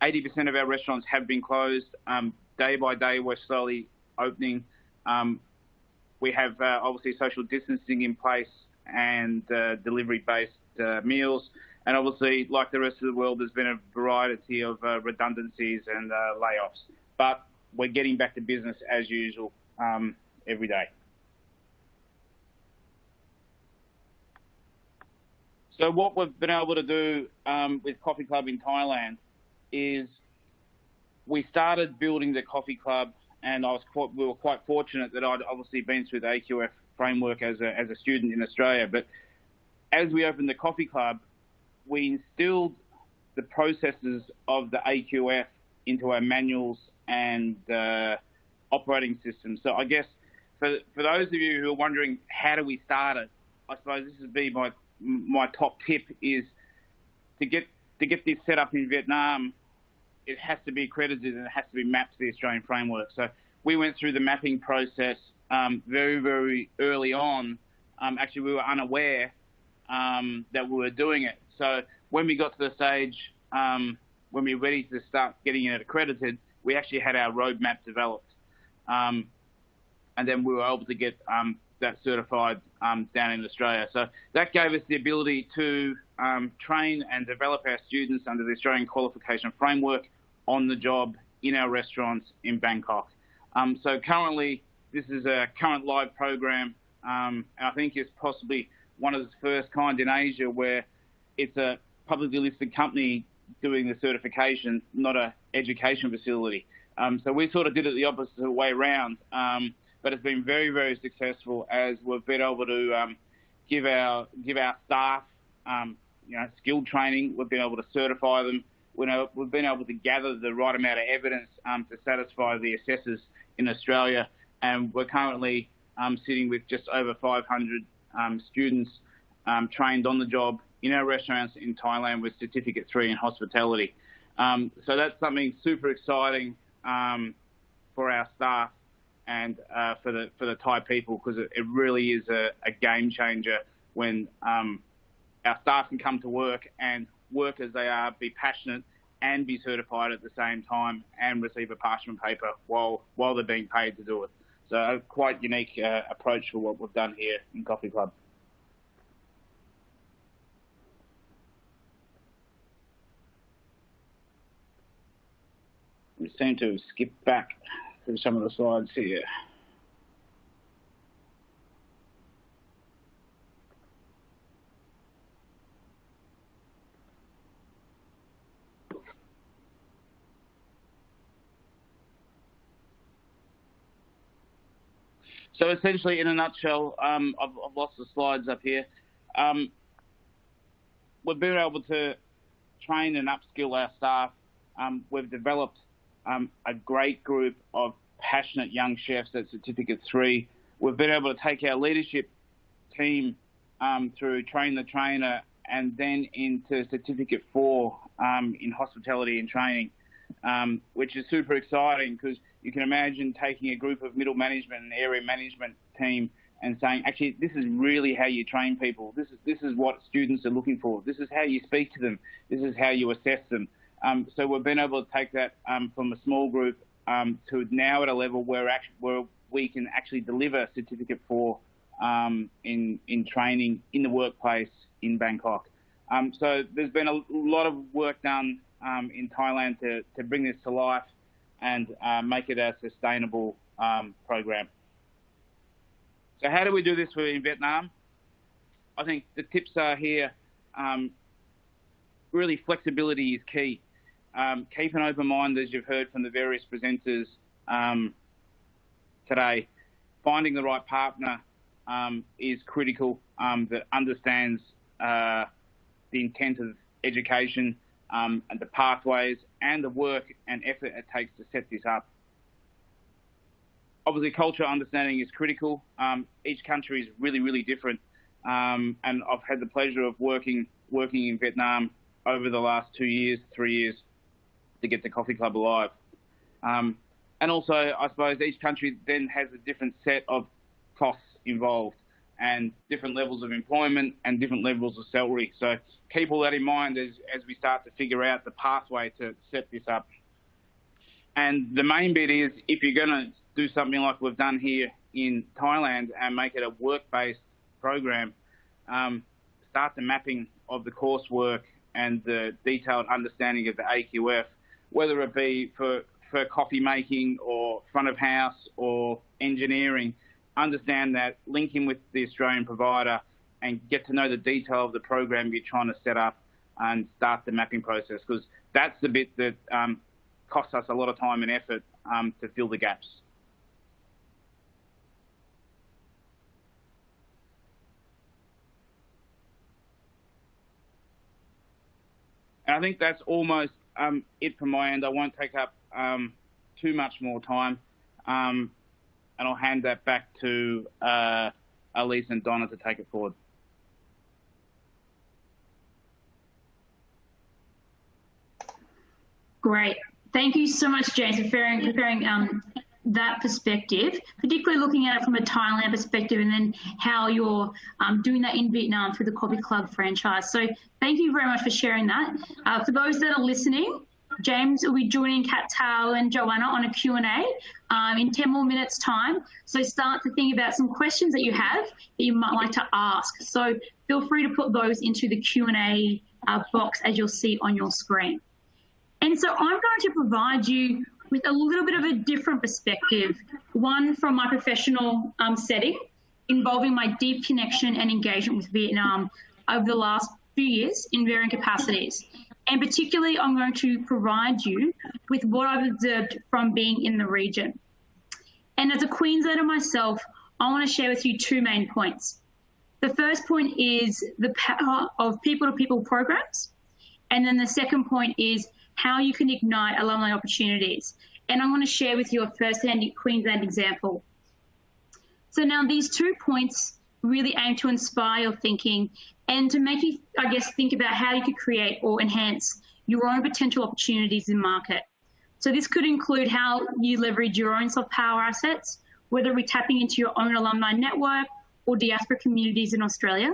80% of our restaurants have been closed. Day by day, we're slowly opening. We have obviously social distancing in place and delivery-based meals. And obviously, like the rest of the world, there's been a variety of redundancies and layoffs. But we're getting back to business as usual every day. So what we've been able to do with Coffee Club in Thailand is we started building the Coffee Club, and we were quite fortunate that I'd obviously been through the AQF framework as a student in Australia. But as we opened the Coffee Club, we instilled the processes of the AQF into our manuals and operating systems. So I guess for those of you who are wondering how do we start it, I suppose this would be my top tip is to get this set up in Vietnam. It has to be accredited and it has to be mapped to the Australian framework. So we went through the mapping process very, very early on. Actually, we were unaware that we were doing it. So when we got to the stage, when we were ready to start getting it accredited, we actually had our roadmap developed. And then we were able to get that certified down in Australia. So that gave us the ability to train and develop our students under the Australian Qualification Framework on the job in our restaurants in Bangkok. So currently, this is a current live program. And I think it's possibly one of the first kind in Asia where it's a publicly listed company doing the certification, not an education facility. So we sort of did it the opposite way around, but it's been very, very successful as we've been able to give our staff, skilled training. We've been able to certify them. We've been able to gather the right amount of evidence to satisfy the assessors in Australia, and we're currently sitting with just over 500 students trained on the job in our restaurants in Thailand with Certificate 3 in hospitality. So that's something super exciting for our staff. and for the Thai people, because it really is a game changer when our staff can come to work and work as they are, be passionate and be certified at the same time and receive a parchment paper while they're being paid to do it. So a quite unique approach for what we've done here in Coffee Club. We seem to have skipped back through some of the slides here. So essentially, in a nutshell, I've lost the slides up here. We've been able to train and upskill our staff. We've developed a great group of passionate young chefs at Certificate 3. We've been able to take our leadership team through Train the Trainer and then into Certificate 4 in hospitality and training, which is super exciting because you can imagine taking a group of middle management and area management team and saying, actually, this is really how you train people. This is what students are looking for. This is how you speak to them. This is how you assess them. So we've been able to take that from a small group to now at a level where we can actually deliver Certificate 4 in training in the workplace in Bangkok. So there's been a lot of work done in Thailand to bring this to life and make it a sustainable program. So how do we do this in Vietnam? I think the tips are here. Really, flexibility is key. Keep an open mind, as you've heard from the various presenters today. Finding the right partner is critical, that understands the intent of education and the pathways and the work and effort it takes to set this up. Obviously, cultural understanding is critical. Each country is really, really different. And I've had the pleasure of working in Vietnam over the last 2 years, 3 years to get the Coffee Club alive. And also, I suppose each country then has a different set of costs involved and different levels of employment and different levels of salary. So keep all that in mind as we start to figure out the pathway to set this up. And the main bit is, if you're going to do something like we've done here in Thailand and make it a work-based program, start the mapping of the coursework and the detailed understanding of the AQF, whether it be for coffee making or front of house or engineering. Understand that, link in with the Australian provider and get to know the detail of the program you're trying to set up and start the mapping process, because that's the bit that costs us a lot of time and effort to fill the gaps. And I think that's almost it from my end. I won't take up too much more time. And I'll hand that back to Elise and Donna to take it forward. Great. Thank you so much, James, for preparing that perspective, particularly looking at it from a Thailand perspective and then how you're doing that in Vietnam through the Coffee Club franchise. So thank you very much for sharing that. For those that are listening, James will be joining Kat Tao and Joanna on a Q&A in 10 more minutes time. So start to think about some questions that you have that you might like to ask. So feel free to put those into the Q&A box as you'll see on your screen. And so I'm going to provide you with a little bit of a different perspective, one from my professional setting involving my deep connection and engagement with Vietnam over the last few years in varying capacities. And particularly, I'm going to provide you with what I've observed from being in the region. And as a Queenslander myself, I want to share with you two main points. The first point is the power of people-to-people programs. And then the second point is how you can ignite alumni opportunities. And I want to share with you a first-hand Queensland example. So now these 2 points really aim to inspire your thinking and to make you, I guess, think about how you could create or enhance your own potential opportunities in market. So this could include how you leverage your own soft power assets whether it be tapping into your own alumni network or diaspora communities in Australia,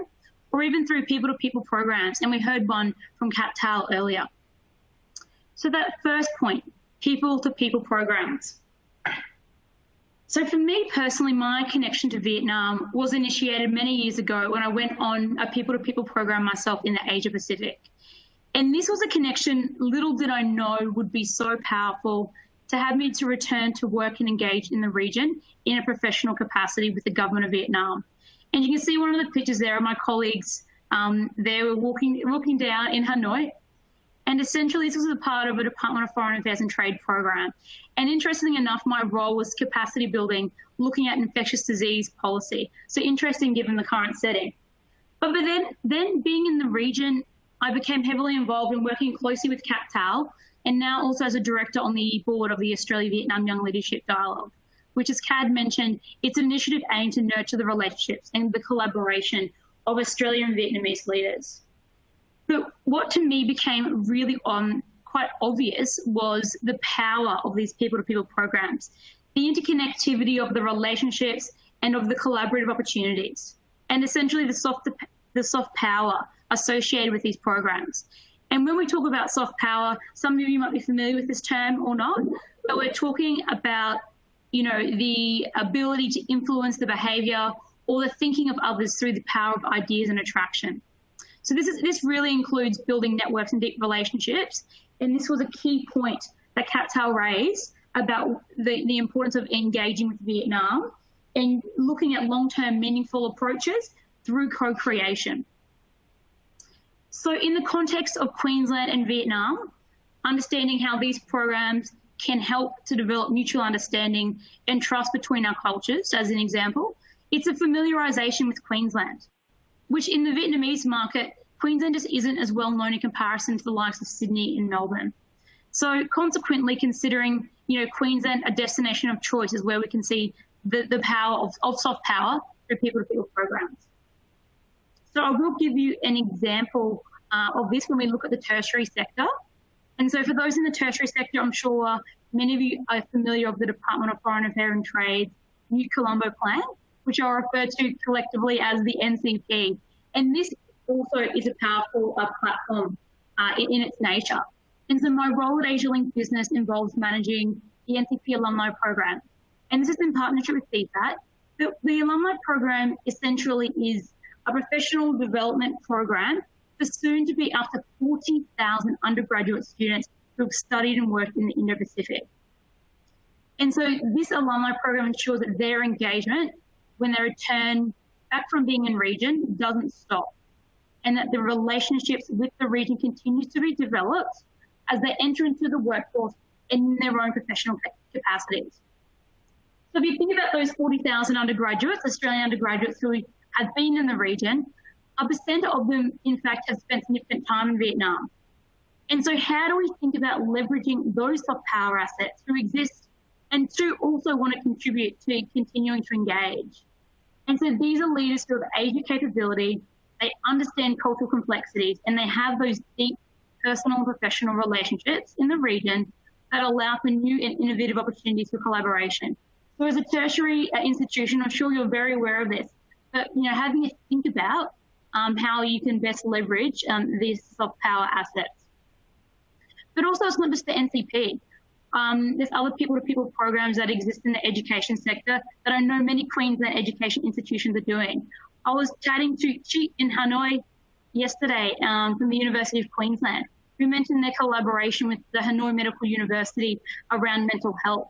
or even through people-to-people programs. And we heard one from Kat Tal earlier. So that first point, people-to-people programs. So for me personally, my connection to Vietnam was initiated many years ago when I went on a people-to-people program myself in the Asia Pacific. And this was a connection little did I know would be so powerful to have me to return to work and engage in the region in a professional capacity with the government of Vietnam. And you can see one of the pictures there of my colleagues. They were walking down in Hanoi. And essentially, this was a part of a Department of Foreign Affairs and Trade program. And interestingly enough, my role was capacity building, looking at infectious disease policy. So interesting given the current setting. But then being in the region, I became heavily involved in working closely with Kat Tal, and now also as a director on the board of the Australia-Vietnam Young Leadership Dialogue, which, as Cad mentioned, it's an initiative aimed to nurture the relationships and the collaboration of Australian and Vietnamese leaders. But what to me became really quite obvious was the power of these people-to-people programs, the interconnectivity of the relationships and of the collaborative opportunities, and essentially the soft power associated with these programs. And when we talk about soft power, some of you might be familiar with this term or not, but we're talking about, the ability to influence the behaviour or the thinking of others through the power of ideas and attraction. So this really includes building networks and deep relationships. And this was a key point that Kat Tal raised about the importance of engaging with Vietnam and looking at long-term meaningful approaches through co-creation. So in the context of Queensland and Vietnam, understanding how these programs can help to develop mutual understanding and trust between our cultures, as an example, it's a familiarisation with Queensland, which in the Vietnamese market, Queensland just isn't as well known in comparison to the likes of Sydney and Melbourne. So consequently, considering Queensland a destination of choice is where we can see the power of soft power through people-to-people programs. So I will give you an example of this when we look at the tertiary sector. And so for those in the tertiary sector, I'm sure many of you are familiar with the Department of Foreign Affairs and Trade New Colombo Plan, which I'll refer to collectively as the NCP. And this also is a powerful platform in its nature. And so my role at AsiaLink Business involves managing the NCP alumni program. And this is in partnership with CFAT. The alumni program essentially is a professional development program for soon to be up to 40,000 undergraduate students who have studied and worked in the Indo-Pacific. And so this alumni program ensures that their engagement when they return back from being in region doesn't stop, and that the relationships with the region continues to be developed as they enter into the workforce in their own professional capacities. So if you think about those 40,000 undergraduates, Australian undergraduates who have been in the region, a percent of them, in fact, have spent significant time in Vietnam. And so how do we think about leveraging those soft power assets who exist and to also want to contribute to continuing to engage? And so these are leaders who have Asia capability, they understand cultural complexities, and they have those deep personal and professional relationships in the region that allow for new and innovative opportunities for collaboration. So as a tertiary institution, I'm sure you're very aware of this, but having to think about how you can best leverage these soft power assets. But also, it's not just the NCP. There's other people-to-people programs that exist in the education sector that I know many Queensland education institutions are doing. I was chatting to Chi in Hanoi yesterday from the University of Queensland, who mentioned their collaboration with the Hanoi Medical University around mental health,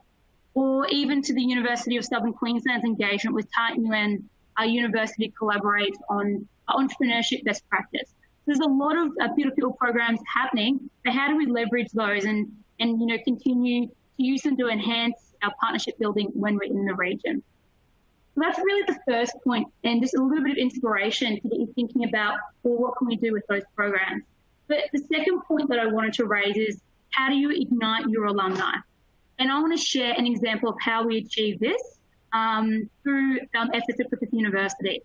or even to the University of Southern Queensland's engagement with Tai Nguyen University collaborates on entrepreneurship best practice. There's a lot of people-to-people programs happening, but how do we leverage those and continue to use them to enhance our partnership building when we're in the region? So that's really the first point, and just a little bit of inspiration to get you thinking about, well, what can we do with those programs? But the second point that I wanted to raise is, how do you ignite your alumni? And I want to share an example of how we achieve this through efforts at Griffith University.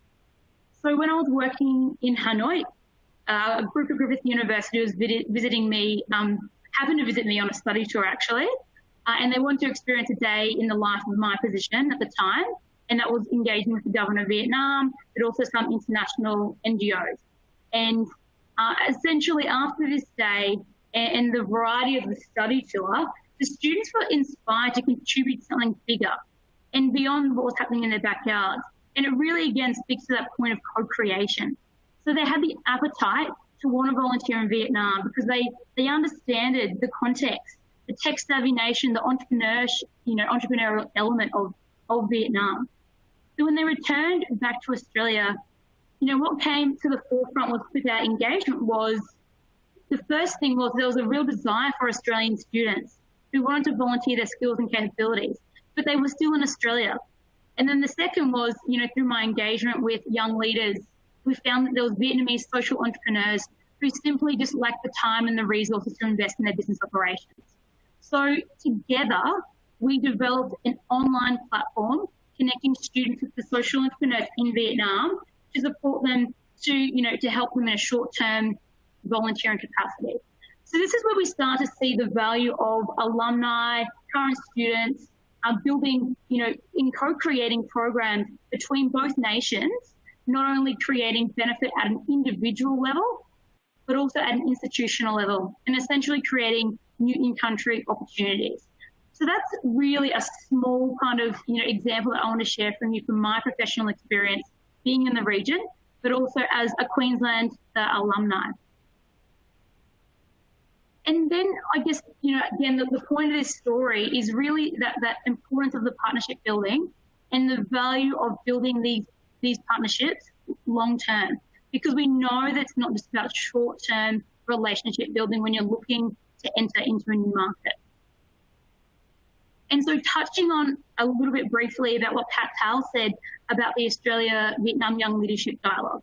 So when I was working in Hanoi, a group of Griffith University was visiting me, happened to visit me on a study tour actually, and they wanted to experience a day in the life of my position at the time, and that was engaging with the government of Vietnam, but also some international NGOs. And essentially after this day and the variety of the study tour, the students were inspired to contribute something bigger and beyond what was happening in their backyards. And it really, again, speaks to that point of co-creation. So they had the appetite to want to volunteer in Vietnam because they understood the context, the tech-savvy nation, the entrepreneurial element of Vietnam. So when they returned back to Australia, what came to the forefront with our engagement was, the first thing was there was a real desire for Australian students who wanted to volunteer their skills and capabilities, but they were still in Australia. And then the second was, through my engagement with young leaders, we found that there was Vietnamese social entrepreneurs who simply just lacked the time and the resources to invest in their business operations. So together, we developed an online platform connecting students with the social entrepreneurs in Vietnam to support them to help them in a short-term volunteering capacity. So this is where we start to see the value of alumni, current students, building, in co-creating programs between both nations, not only creating benefit at an individual level, but also at an institutional level, and essentially creating new in-country opportunities. So that's really a small kind of, example that I want to share from my professional experience being in the region, but also as a Queensland alumni. And then I guess, again, the point of this story is really that importance of the partnership building and the value of building these partnerships long-term, because we know that it's not just about short-term relationship building when you're looking to enter into a new market. And so touching on a little bit briefly about what Kat Tal said about the Australia-Vietnam Young Leadership Dialogue.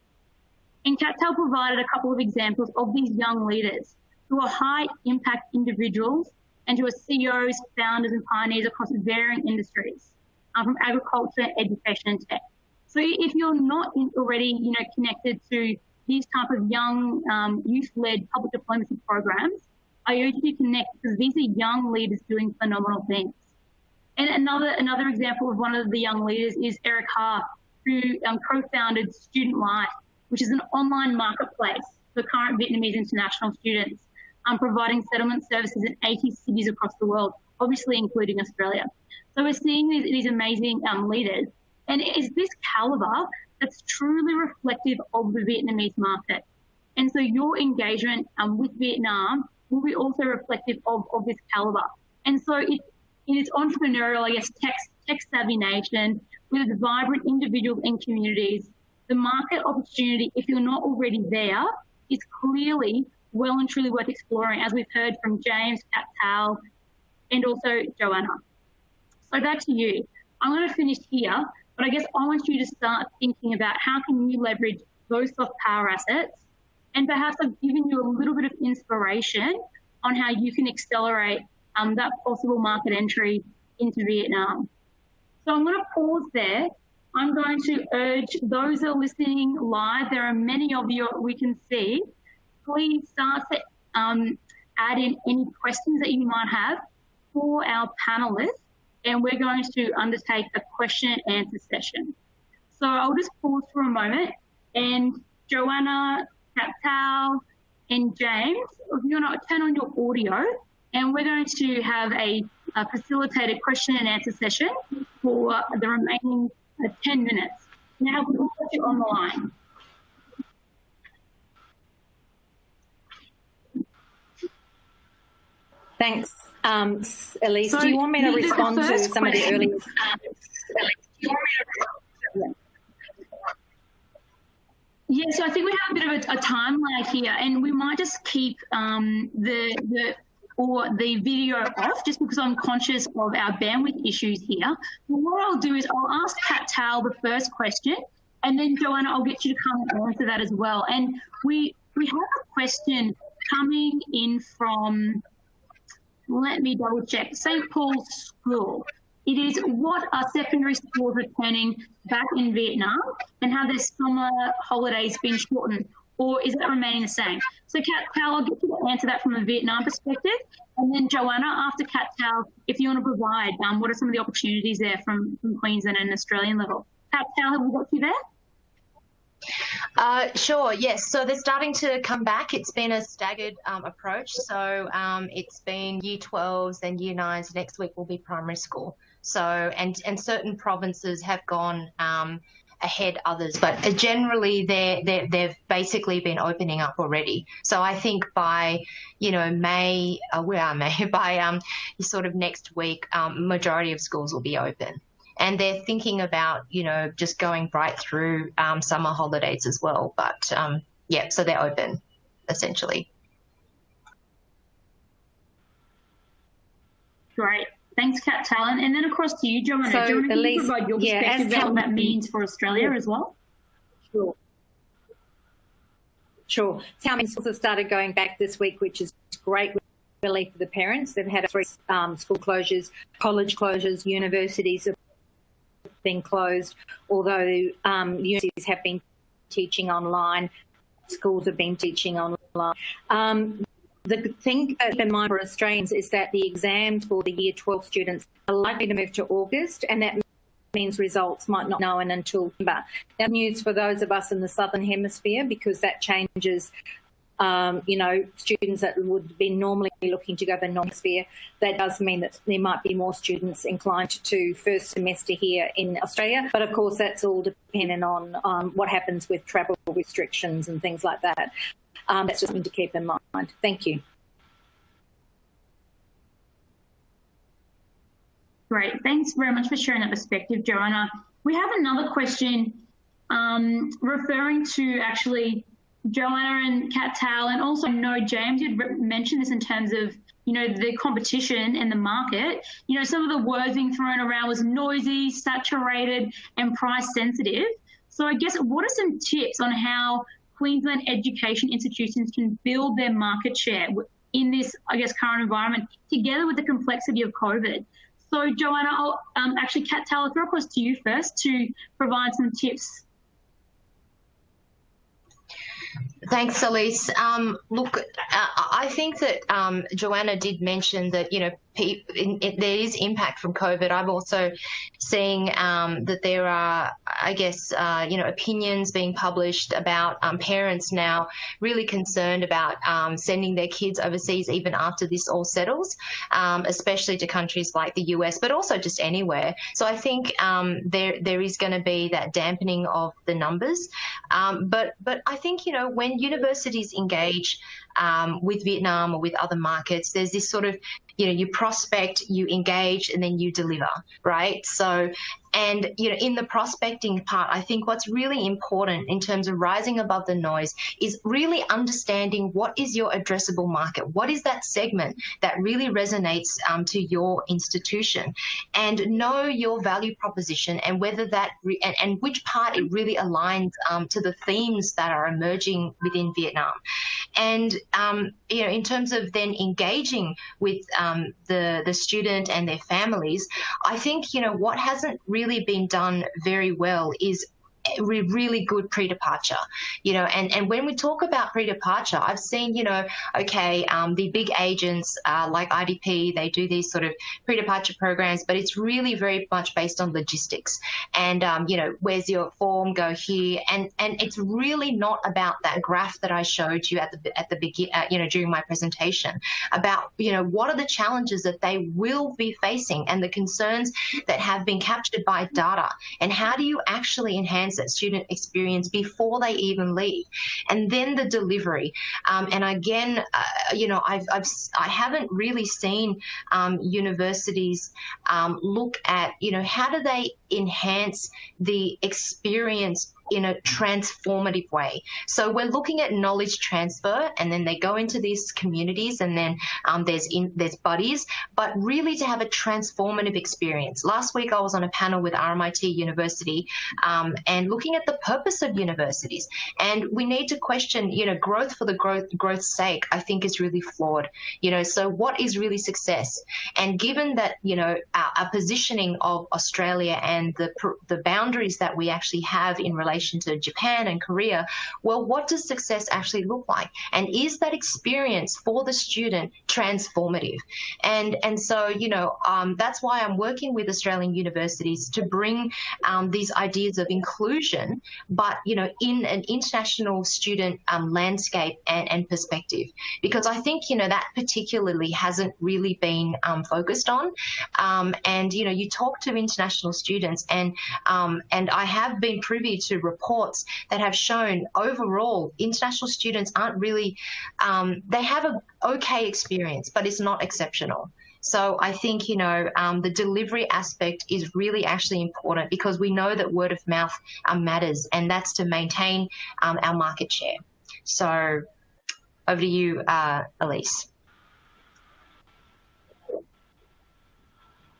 And Kat Tal provided a couple of examples of these young leaders who are high-impact individuals and who are CEOs, founders and pioneers across varying industries, from agriculture, education and tech. So if you're not already connected to these type of young youth-led public diplomacy programs, I urge you to connect, because these are young leaders doing phenomenal things. And another example of one of the young leaders is Eric Ha, who co-founded Student Life, which is an online marketplace for current Vietnamese international students, providing settlement services in 80 cities across the world, obviously including Australia. So we're seeing these amazing leaders, and it's this calibre that's truly reflective of the Vietnamese market. And so your engagement with Vietnam will be also reflective of this calibre. And so in its entrepreneurial, tech-savvy nation, with its vibrant individuals and communities, the market opportunity, if you're not already there, is clearly well and truly worth exploring, as we've heard from James, Kat Tal, and also Joanna. So back to you. I'm going to finish here, but I guess I want you to start thinking about how can you leverage those soft power assets, and perhaps I've given you a little bit of inspiration on how you can accelerate that possible market entry into Vietnam. So I'm going to pause there. I'm going to urge those that are listening live, there are many of you we can see, please start to add in any questions that you might have for our panelists, and we're going to undertake a question and answer session. So I'll just pause for a moment, and Joanna, Kat Tal, and James, if you want to turn on your audio, and we're going to have a facilitated question and answer session for the remaining 10 minutes. Now we'll put you on the line. Thanks, Elise. So do you want me to respond to some of the earlier? Yeah, so I think we have a bit of a time lag here, and we might just keep the video off, just because I'm conscious of our bandwidth issues here. But what I'll do is I'll ask Kat Tal the first question, and then Joanna, I'll get you to come and answer that as well. And we have a question coming in from, let me double check, St. Paul's School. It is, what are secondary schools returning back in Vietnam, and how their summer holidays been shortened? or is that remaining the same? So Kat Tal, I'll get you to answer that from a Vietnam perspective. And then Joanna, after Kat Tal, if you want to provide, what are some of the opportunities there from Queensland and Australian level? Kat Tal, have we got you there? Sure, yes. So they're starting to come back. It's been a staggered approach. So it's been year 12s, then year 9s. Next week will be primary school. So, and certain provinces have gone ahead others, but generally they've basically been opening up already. So I think by, May, by sort of next week, majority of schools will be open. And they're thinking about, just going right through summer holidays as well. But, yeah, so they're open, essentially. Great. Thanks, Kat Tal. And then across to you, Joanna. So, Joanna, can you Elise, provide your perspective about what that means for Australia as well? Sure. How many schools have started going back this week, which is great relief for the parents. They've had 3 school closures, college closures, universities have been closed, although universities have been teaching online, schools have been teaching online. The thing to keep in mind for Australians is that the exams for the Year 12 students are likely to move to August, and that means results might not be known until September. Now, news for those of us in the Southern Hemisphere, because that changes, students that would be normally looking to go to the Northern Hemisphere. That does mean that there might be more students inclined to first semester here in Australia. But, of course, that's all dependent on what happens with travel restrictions and things like that. That's just something to keep in mind. Thank you. Great. Thanks very much for sharing that perspective, Joanna. We have another question referring to actually Joanna and Kat Tal, and also no, James, you'd mentioned this in terms of, the competition and the market. Some of the words being thrown around was noisy, saturated, and price sensitive. So I guess what are some tips on how Queensland education institutions can build their market share in this, current environment, together with the complexity of COVID? So, Joanna, I'll actually, Kat Tal, I'll throw across to you first to provide some tips. Thanks, Elise. Look, I think that Joanna did mention that, there is impact from COVID. I'm also seeing that there are, opinions being published about parents now really concerned about sending their kids overseas even after this all settles, especially to countries like the US, but also just anywhere. So I think there is going to be that dampening of the numbers. But I think, when universities engage with Vietnam or with other markets, there's this sort of, you prospect, you engage, and then you deliver, right? So, and, in the prospecting part, I think what's really important in terms of rising above the noise is really understanding what is your addressable market? What is that segment that really resonates to your institution? And know your value proposition and whether that, and which part it really aligns to the themes that are emerging within Vietnam. And, in terms of then engaging with the student and their families, I think, what hasn't really been done very well is really good pre-departure, and when we talk about pre-departure, I've seen, the big agents like IDP, they do these sort of pre-departure programs, but it's really very much based on logistics and, where's your form, go here. And it's really not about that graph that I showed you at the beginning, during my presentation about, what are the challenges that they will be facing and the concerns that have been captured by data, and how do you actually enhance that student experience before they even leave, and then the delivery. And again, I haven't really seen universities look at, how do they enhance the experience in a transformative way. So we're looking at knowledge transfer, and then they go into these communities, and then there's buddies, but really to have a transformative experience. Last week I was on a panel with RMIT University and looking at the purpose of universities, and we need to question, growth for the growth's sake, I think is really flawed. So what is really success? And given that, our positioning of Australia and the boundaries that we actually have in relation relation to Japan and Korea. Well, what does success actually look like? And is that experience for the student transformative? And so, you know, that's why I'm working with Australian universities to bring these ideas of inclusion, but, you know, in an international student landscape and perspective, because I think, you know, that particularly hasn't really been focused on. And, you know, you talk to international students, and I have been privy to reports that have shown overall international students aren't really, they have an okay experience, but it's not exceptional. So I think, you know, the delivery aspect is really actually important, because we know that word of mouth matters, and that's to maintain our market share. So over to you, Elise.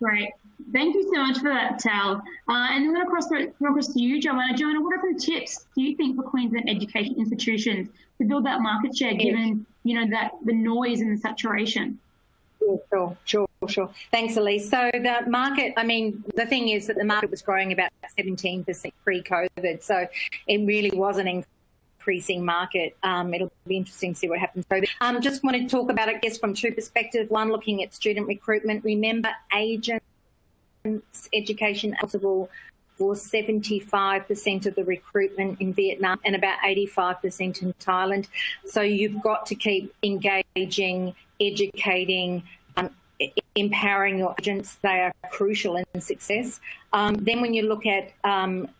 Great. Thank you so much for that, Tal. And then across to you, Joanna. Joanna, what are some tips do you think for Queensland education institutions to build that market share, given, you know, that the noise and the saturation? Sure. Thanks, Elise. So the market, I mean, the thing is that the market was growing about 17% pre-COVID, so it really was an increasing market. It'll be interesting to see what happens. So just want to talk about it, I guess, from two perspectives. One, looking at student recruitment. Remember, agents education eligible for 75% of the recruitment in Vietnam and about 85% in Thailand. So you've got to keep engaging, educating, empowering your agents. They are crucial in success. Then when you look at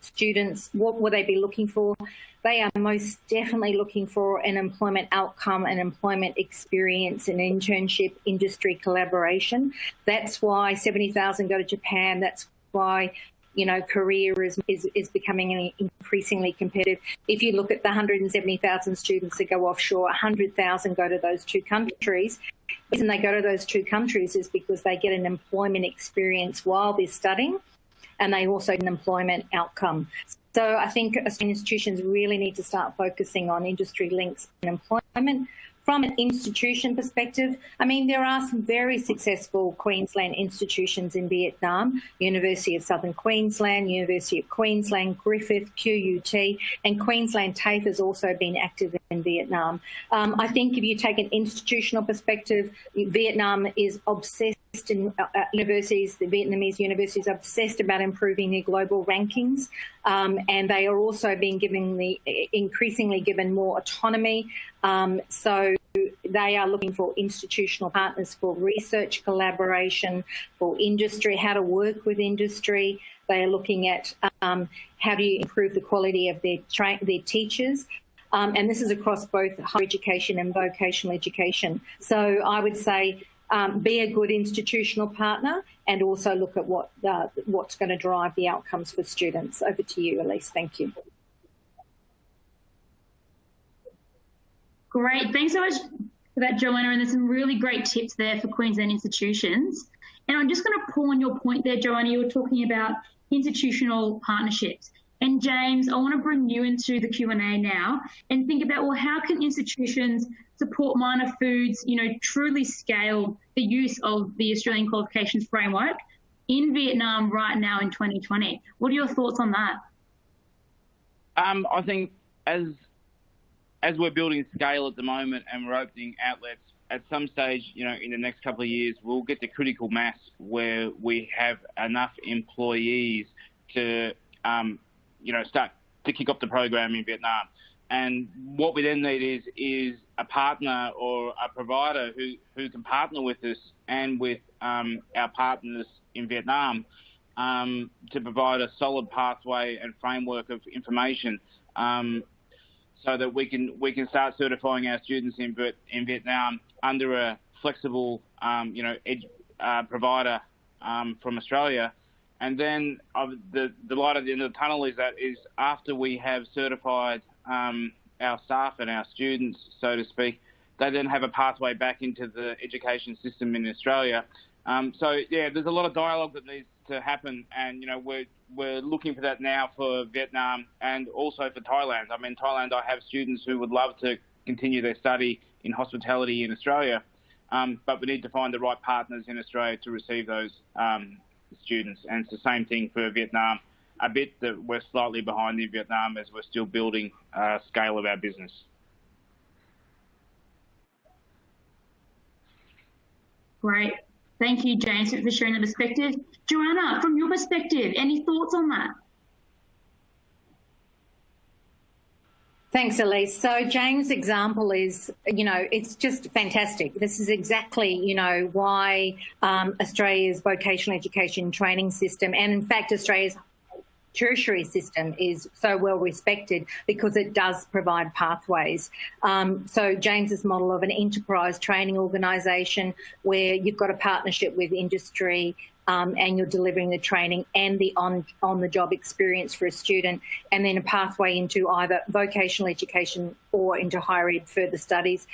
students, what will they be looking for? They are most definitely looking for an employment outcome, an employment experience, an internship, industry collaboration. That's why 70,000 go to Japan. That's why, you know, Korea is becoming increasingly competitive. If you look at the 170,000 students that go offshore, 100,000 go to those two countries. The reason they go to those two countries is because they get an employment experience while they're studying, and they also get an employment outcome. So I think Australian institutions really need to start focusing on industry links and employment. From an institution perspective, I mean, there are some very successful Queensland institutions in Vietnam: University of Southern Queensland, University of Queensland, Griffith, QUT, and Queensland TAFE has also been active in Vietnam. I think if you take an institutional perspective, Vietnam is obsessed in universities, the Vietnamese universities are obsessed about improving their global rankings, and they are also being increasingly given more autonomy. So they are looking for institutional partners for research collaboration, for industry, how to work with industry. They are looking at how do you improve the quality of their teachers. And this is across both higher education and vocational education. So I would say be a good institutional partner, and also look at what's going to drive the outcomes for students. Over to you, Elise. Thank you. Great. Thanks so much for that, Joanna. And there's some really great tips there for Queensland institutions. And I'm just going to pull on your point there, Joanna. You were talking about institutional partnerships. And James, I want to bring you into the Q&A now and think about, well, how can institutions support minor foods, you know, truly scale the use of the Australian Qualifications Framework in Vietnam right now in 2020? What are your thoughts on that? I think as we're building scale at the moment and we're opening outlets, at some stage, you know, in the next couple of years, we'll get to critical mass where we have enough employees to, you know, start to kick off the program in Vietnam. And what we then need is a partner or a provider who can partner with us and with our partners in Vietnam to provide a solid pathway and framework of information, so that we can start certifying our students in Vietnam under a flexible, you know, provider from Australia. And then the light at the end of the tunnel is after we have certified our staff and our students, so to speak, they then have a pathway back into the education system in Australia. So yeah, there's a lot of dialogue that needs to happen, and you know we're looking for that now for Vietnam and also for Thailand. I mean, Thailand, I have students who would love to continue their study in hospitality in Australia, but we need to find the right partners in Australia to receive those students, and it's the same thing for Vietnam. a bit that we're slightly behind in Vietnam as we're still building scale of our business. Great. Thank you, James, for sharing the perspective. Joanna, from your perspective, any thoughts on that? Thanks, Elise. So James' example is, it's just fantastic. This is exactly, why Australia's vocational education training system, and in fact, Australia's tertiary system is so well respected because it does provide pathways. So James's model of an enterprise training organisation where you've got a partnership with industry and you're delivering the training and the on-the-job experience for a student, and then a pathway into either vocational education or into higher ed further studies,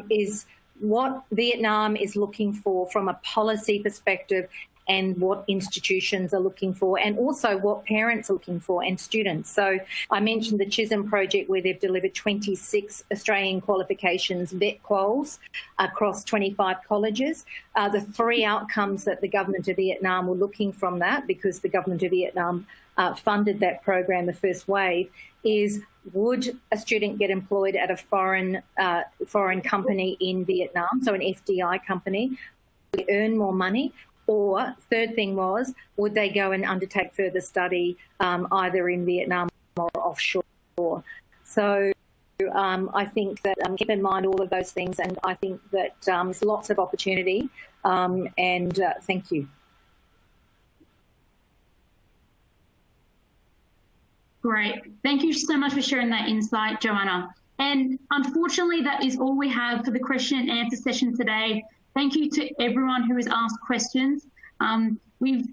is what Vietnam is looking for from a policy perspective, and what institutions are looking for, and also what parents are looking for and students. So I mentioned the Chisholm project where they've delivered 26 Australian qualifications, vet quals, across 25 colleges. The three outcomes that the government of Vietnam were looking from that, because the government of Vietnam funded that program, the first wave, is would a student get employed at a foreign company in Vietnam, so an FDI company, would they earn more money? Or third thing was, would they go and undertake further study either in Vietnam or offshore? So I think that keep in mind all of those things, and I think that there's lots of opportunity, and thank you. Great. Thank you so much for sharing that insight, Joanna. And unfortunately, that is all we have for the question and answer session today. Thank you to everyone who has asked questions. We've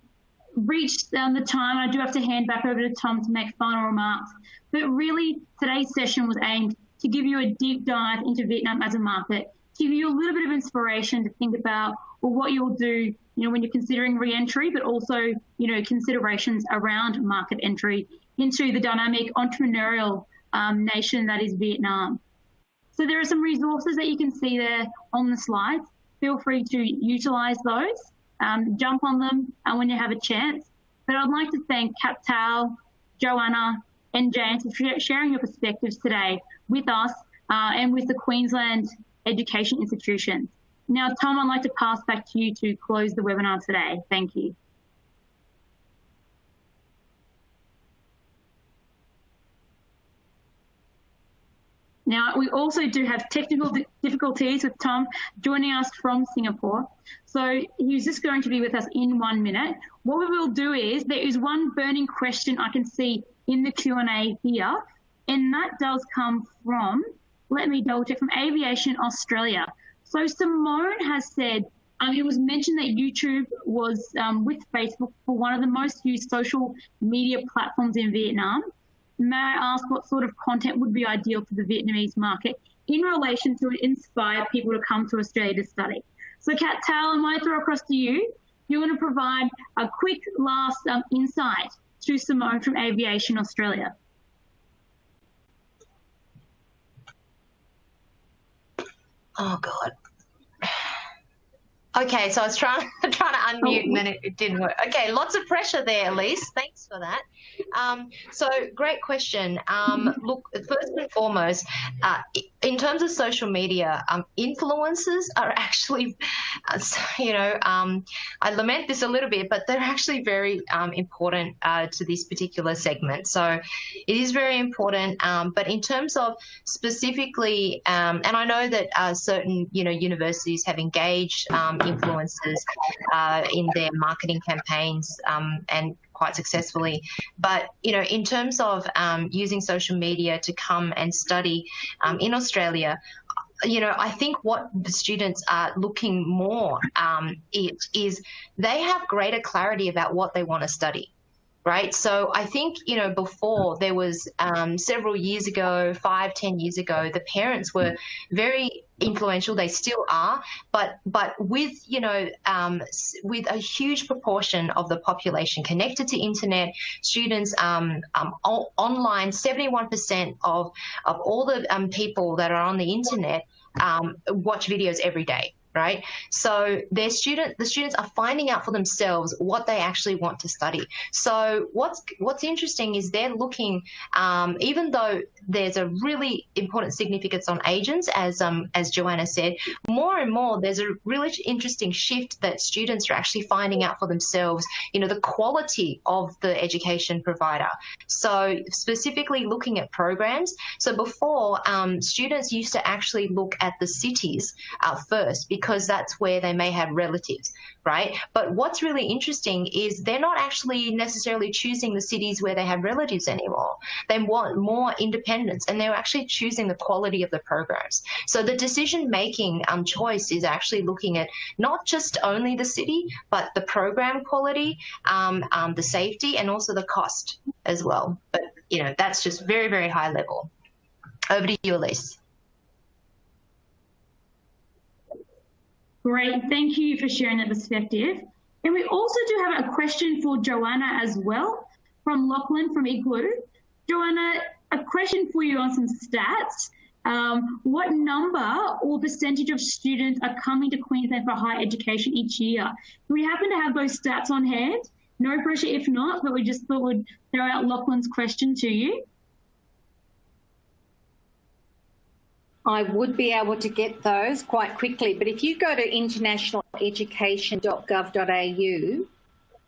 reached the time. I do have to hand back over to Tom to make final remarks. But really, today's session was aimed to give you a deep dive into Vietnam as a market, give you a little bit of inspiration to think about what you'll do, when you're considering re-entry, but also, considerations around market entry into the dynamic entrepreneurial nation that is Vietnam. So there are some resources that you can see there on the slides. Feel free to utilise those, jump on them when you have a chance. But I'd like to thank Kat Tao, Joanna and James for sharing your perspectives today with us and with the Queensland Education Institutions. Now, Tom, I'd like to pass back to you to close the webinar today. Thank you. Now, we also do have technical difficulties with Tom joining us from Singapore. So he's just going to be with us in 1 minute. What we will do is, there is one burning question I can see in the Q&A here, and that does come from, let me double check, from Aviation Australia. So Simone has said, it was mentioned that YouTube was with Facebook for one of the most used social media platforms in Vietnam. May I ask what sort of content would be ideal for the Vietnamese market in relation to inspire people to come to Australia to study? So Kat Tao, I might throw across to you. You want to provide a quick last insight to Simone from Aviation Australia. Oh, God. Okay, so I was trying to unmute and then it didn't work. Okay, lots of pressure there, Elise. Thanks for that. So great question. Look, first and foremost, in terms of social media, influencers are actually, I lament this a little bit, but they're actually very important to this particular segment. So it is very important. But in terms of specifically, and I know that certain, universities have engaged influencers in their marketing campaigns and quite successfully. But, in terms of using social media to come and study in Australia, I think what the students are looking more is they have greater clarity about what they want to study. Right. So I think, before there was several years ago, 5-10 years ago, the parents were very influential. They still are. But with, with a huge proportion of the population connected to internet, students online, 71% of all the people that are on the internet watch videos every day. right? So the students are finding out for themselves what they actually want to study. So what's interesting is they're looking, even though there's a really important significance on agents, as Joanna said, more and more there's a really interesting shift that students are actually finding out for themselves, the quality of the education provider. So specifically looking at programs. So before, students used to actually look at the cities first, because that's where they may have relatives, right? But what's really interesting is they're not actually necessarily choosing the cities where they have relatives anymore. They want more independence, and they're actually choosing the quality of the programs. So the decision-making choice is actually looking at not just only the city, but the program quality, the safety, and also the cost as well. But, that's just very, very high level. Over to you, Elise. Great, thank you for sharing that perspective. And we also do have a question for Joanna as well, from Lachlan from Igloo. Joanna, a question for you on some stats. What number or percentage of students are coming to Queensland for higher education each year? Do we happen to have those stats on hand? No pressure if not, but we just thought we'd throw out Lachlan's question to you. I would be able to get those quite quickly, but if you go to internationaleducation.gov.au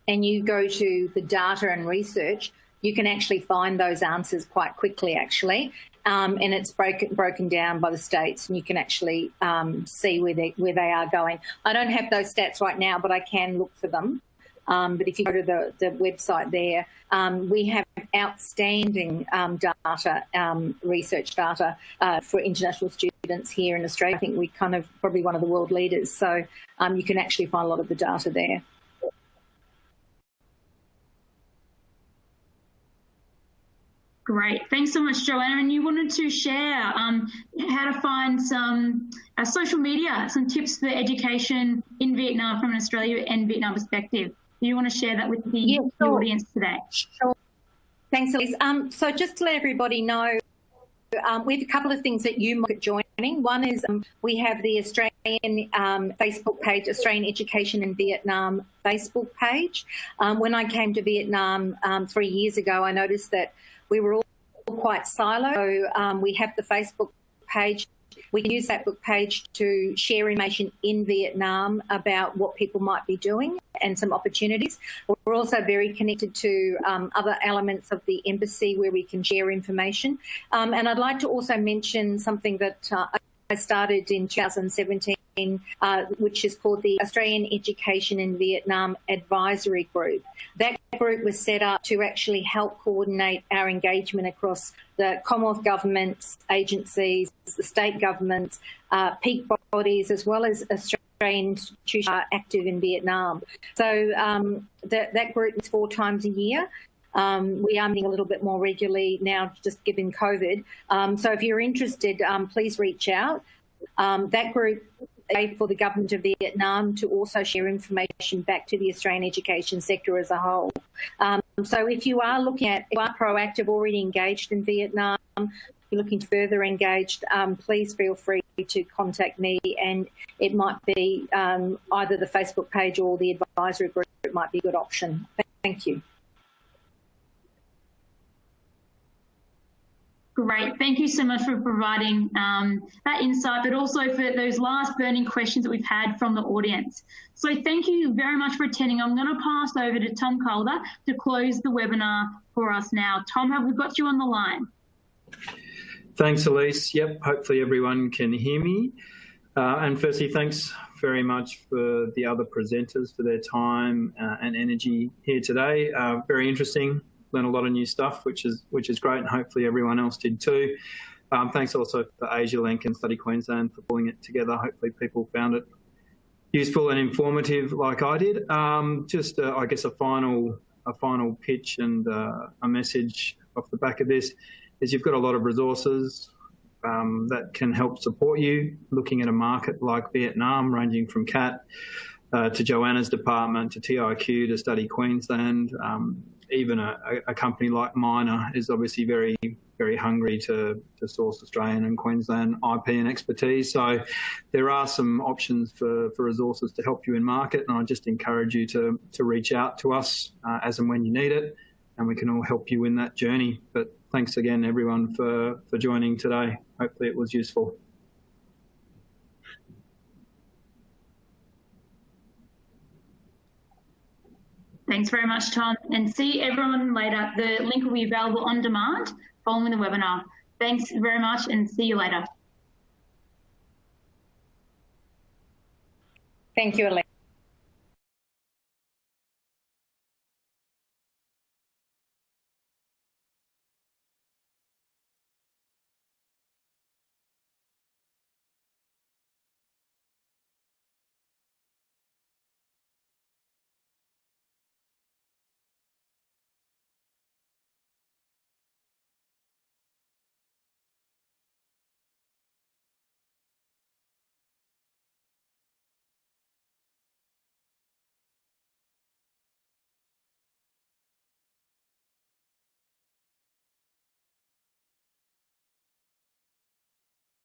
and you go to the data and research, you can actually find those answers quite quickly, actually. And it's broken down by the states, and you can actually see where they are going. I don't have those stats right now, but I can look for them. But if you go to the website there, we have outstanding data, research data for international students here in Australia. I think we're kind of probably one of the world leaders. So you can actually find a lot of the data there. Great, thanks so much, Joanna. And you wanted to share how to find some social media, some tips for education in Vietnam from an Australia and Vietnam perspective. Do you want to share that with the audience today? Sure. Thanks, Elise. So just to let everybody know, we have a couple of things that you might be joining. One is we have the Australian Facebook page, Australian Education in Vietnam Facebook page. When I came to Vietnam 3 years ago, I noticed that we were all quite siloed. So we have the Facebook page. We can use that book page to share information in Vietnam about what people might be doing and some opportunities. We're also very connected to other elements of the embassy where we can share information. And I'd like to also mention something that I started in 2017, which is called the Australian Education in Vietnam Advisory Group. That group was set up to actually help coordinate our engagement across the Commonwealth governments, agencies, the state governments, peak bodies, as well as Australian institutions active in Vietnam. So that group is 4 times a year. We are meeting a little bit more regularly now, just given COVID. So if you're interested, please reach out. That group for the government of Vietnam to also share information back to the Australian education sector as a whole. So if you are proactive, already engaged in Vietnam, you're looking to further engaged, please feel free to contact me, and it might be either the Facebook page or the advisory group. It might be a good option. Thank you. Great. Thank you so much for providing that insight, but also for those last burning questions that we've had from the audience. So thank you very much for attending. I'm going to pass over to Tom Calder to close the webinar for us now. Tom, have we got you on the line? Thanks, Elise. Yep, hopefully everyone can hear me. And firstly, thanks very much for the other presenters for their time and energy here today. Very interesting. Learned a lot of new stuff, which is great, and hopefully everyone else did too. Thanks also for AsiaLink and Study Queensland for pulling it together. Hopefully people found it useful and informative like I did. Just I guess a final pitch and a message off the back of this is you've got a lot of resources that can help support you looking at a market like Vietnam, ranging from CAT, to Joanna's department, to TIQ, to Study Queensland. Even a company like Miner is obviously very, very hungry to source Australian and Queensland IP and expertise. So there are some options for resources to help you in market, and I just encourage you to reach out to us as and when you need it, and we can all help you in that journey. But thanks again, everyone, for joining today. Hopefully it was useful. Thanks very much, Tom, and see everyone later. The link will be available on demand following the webinar. Thanks very much and see you later. Thank you, Elise.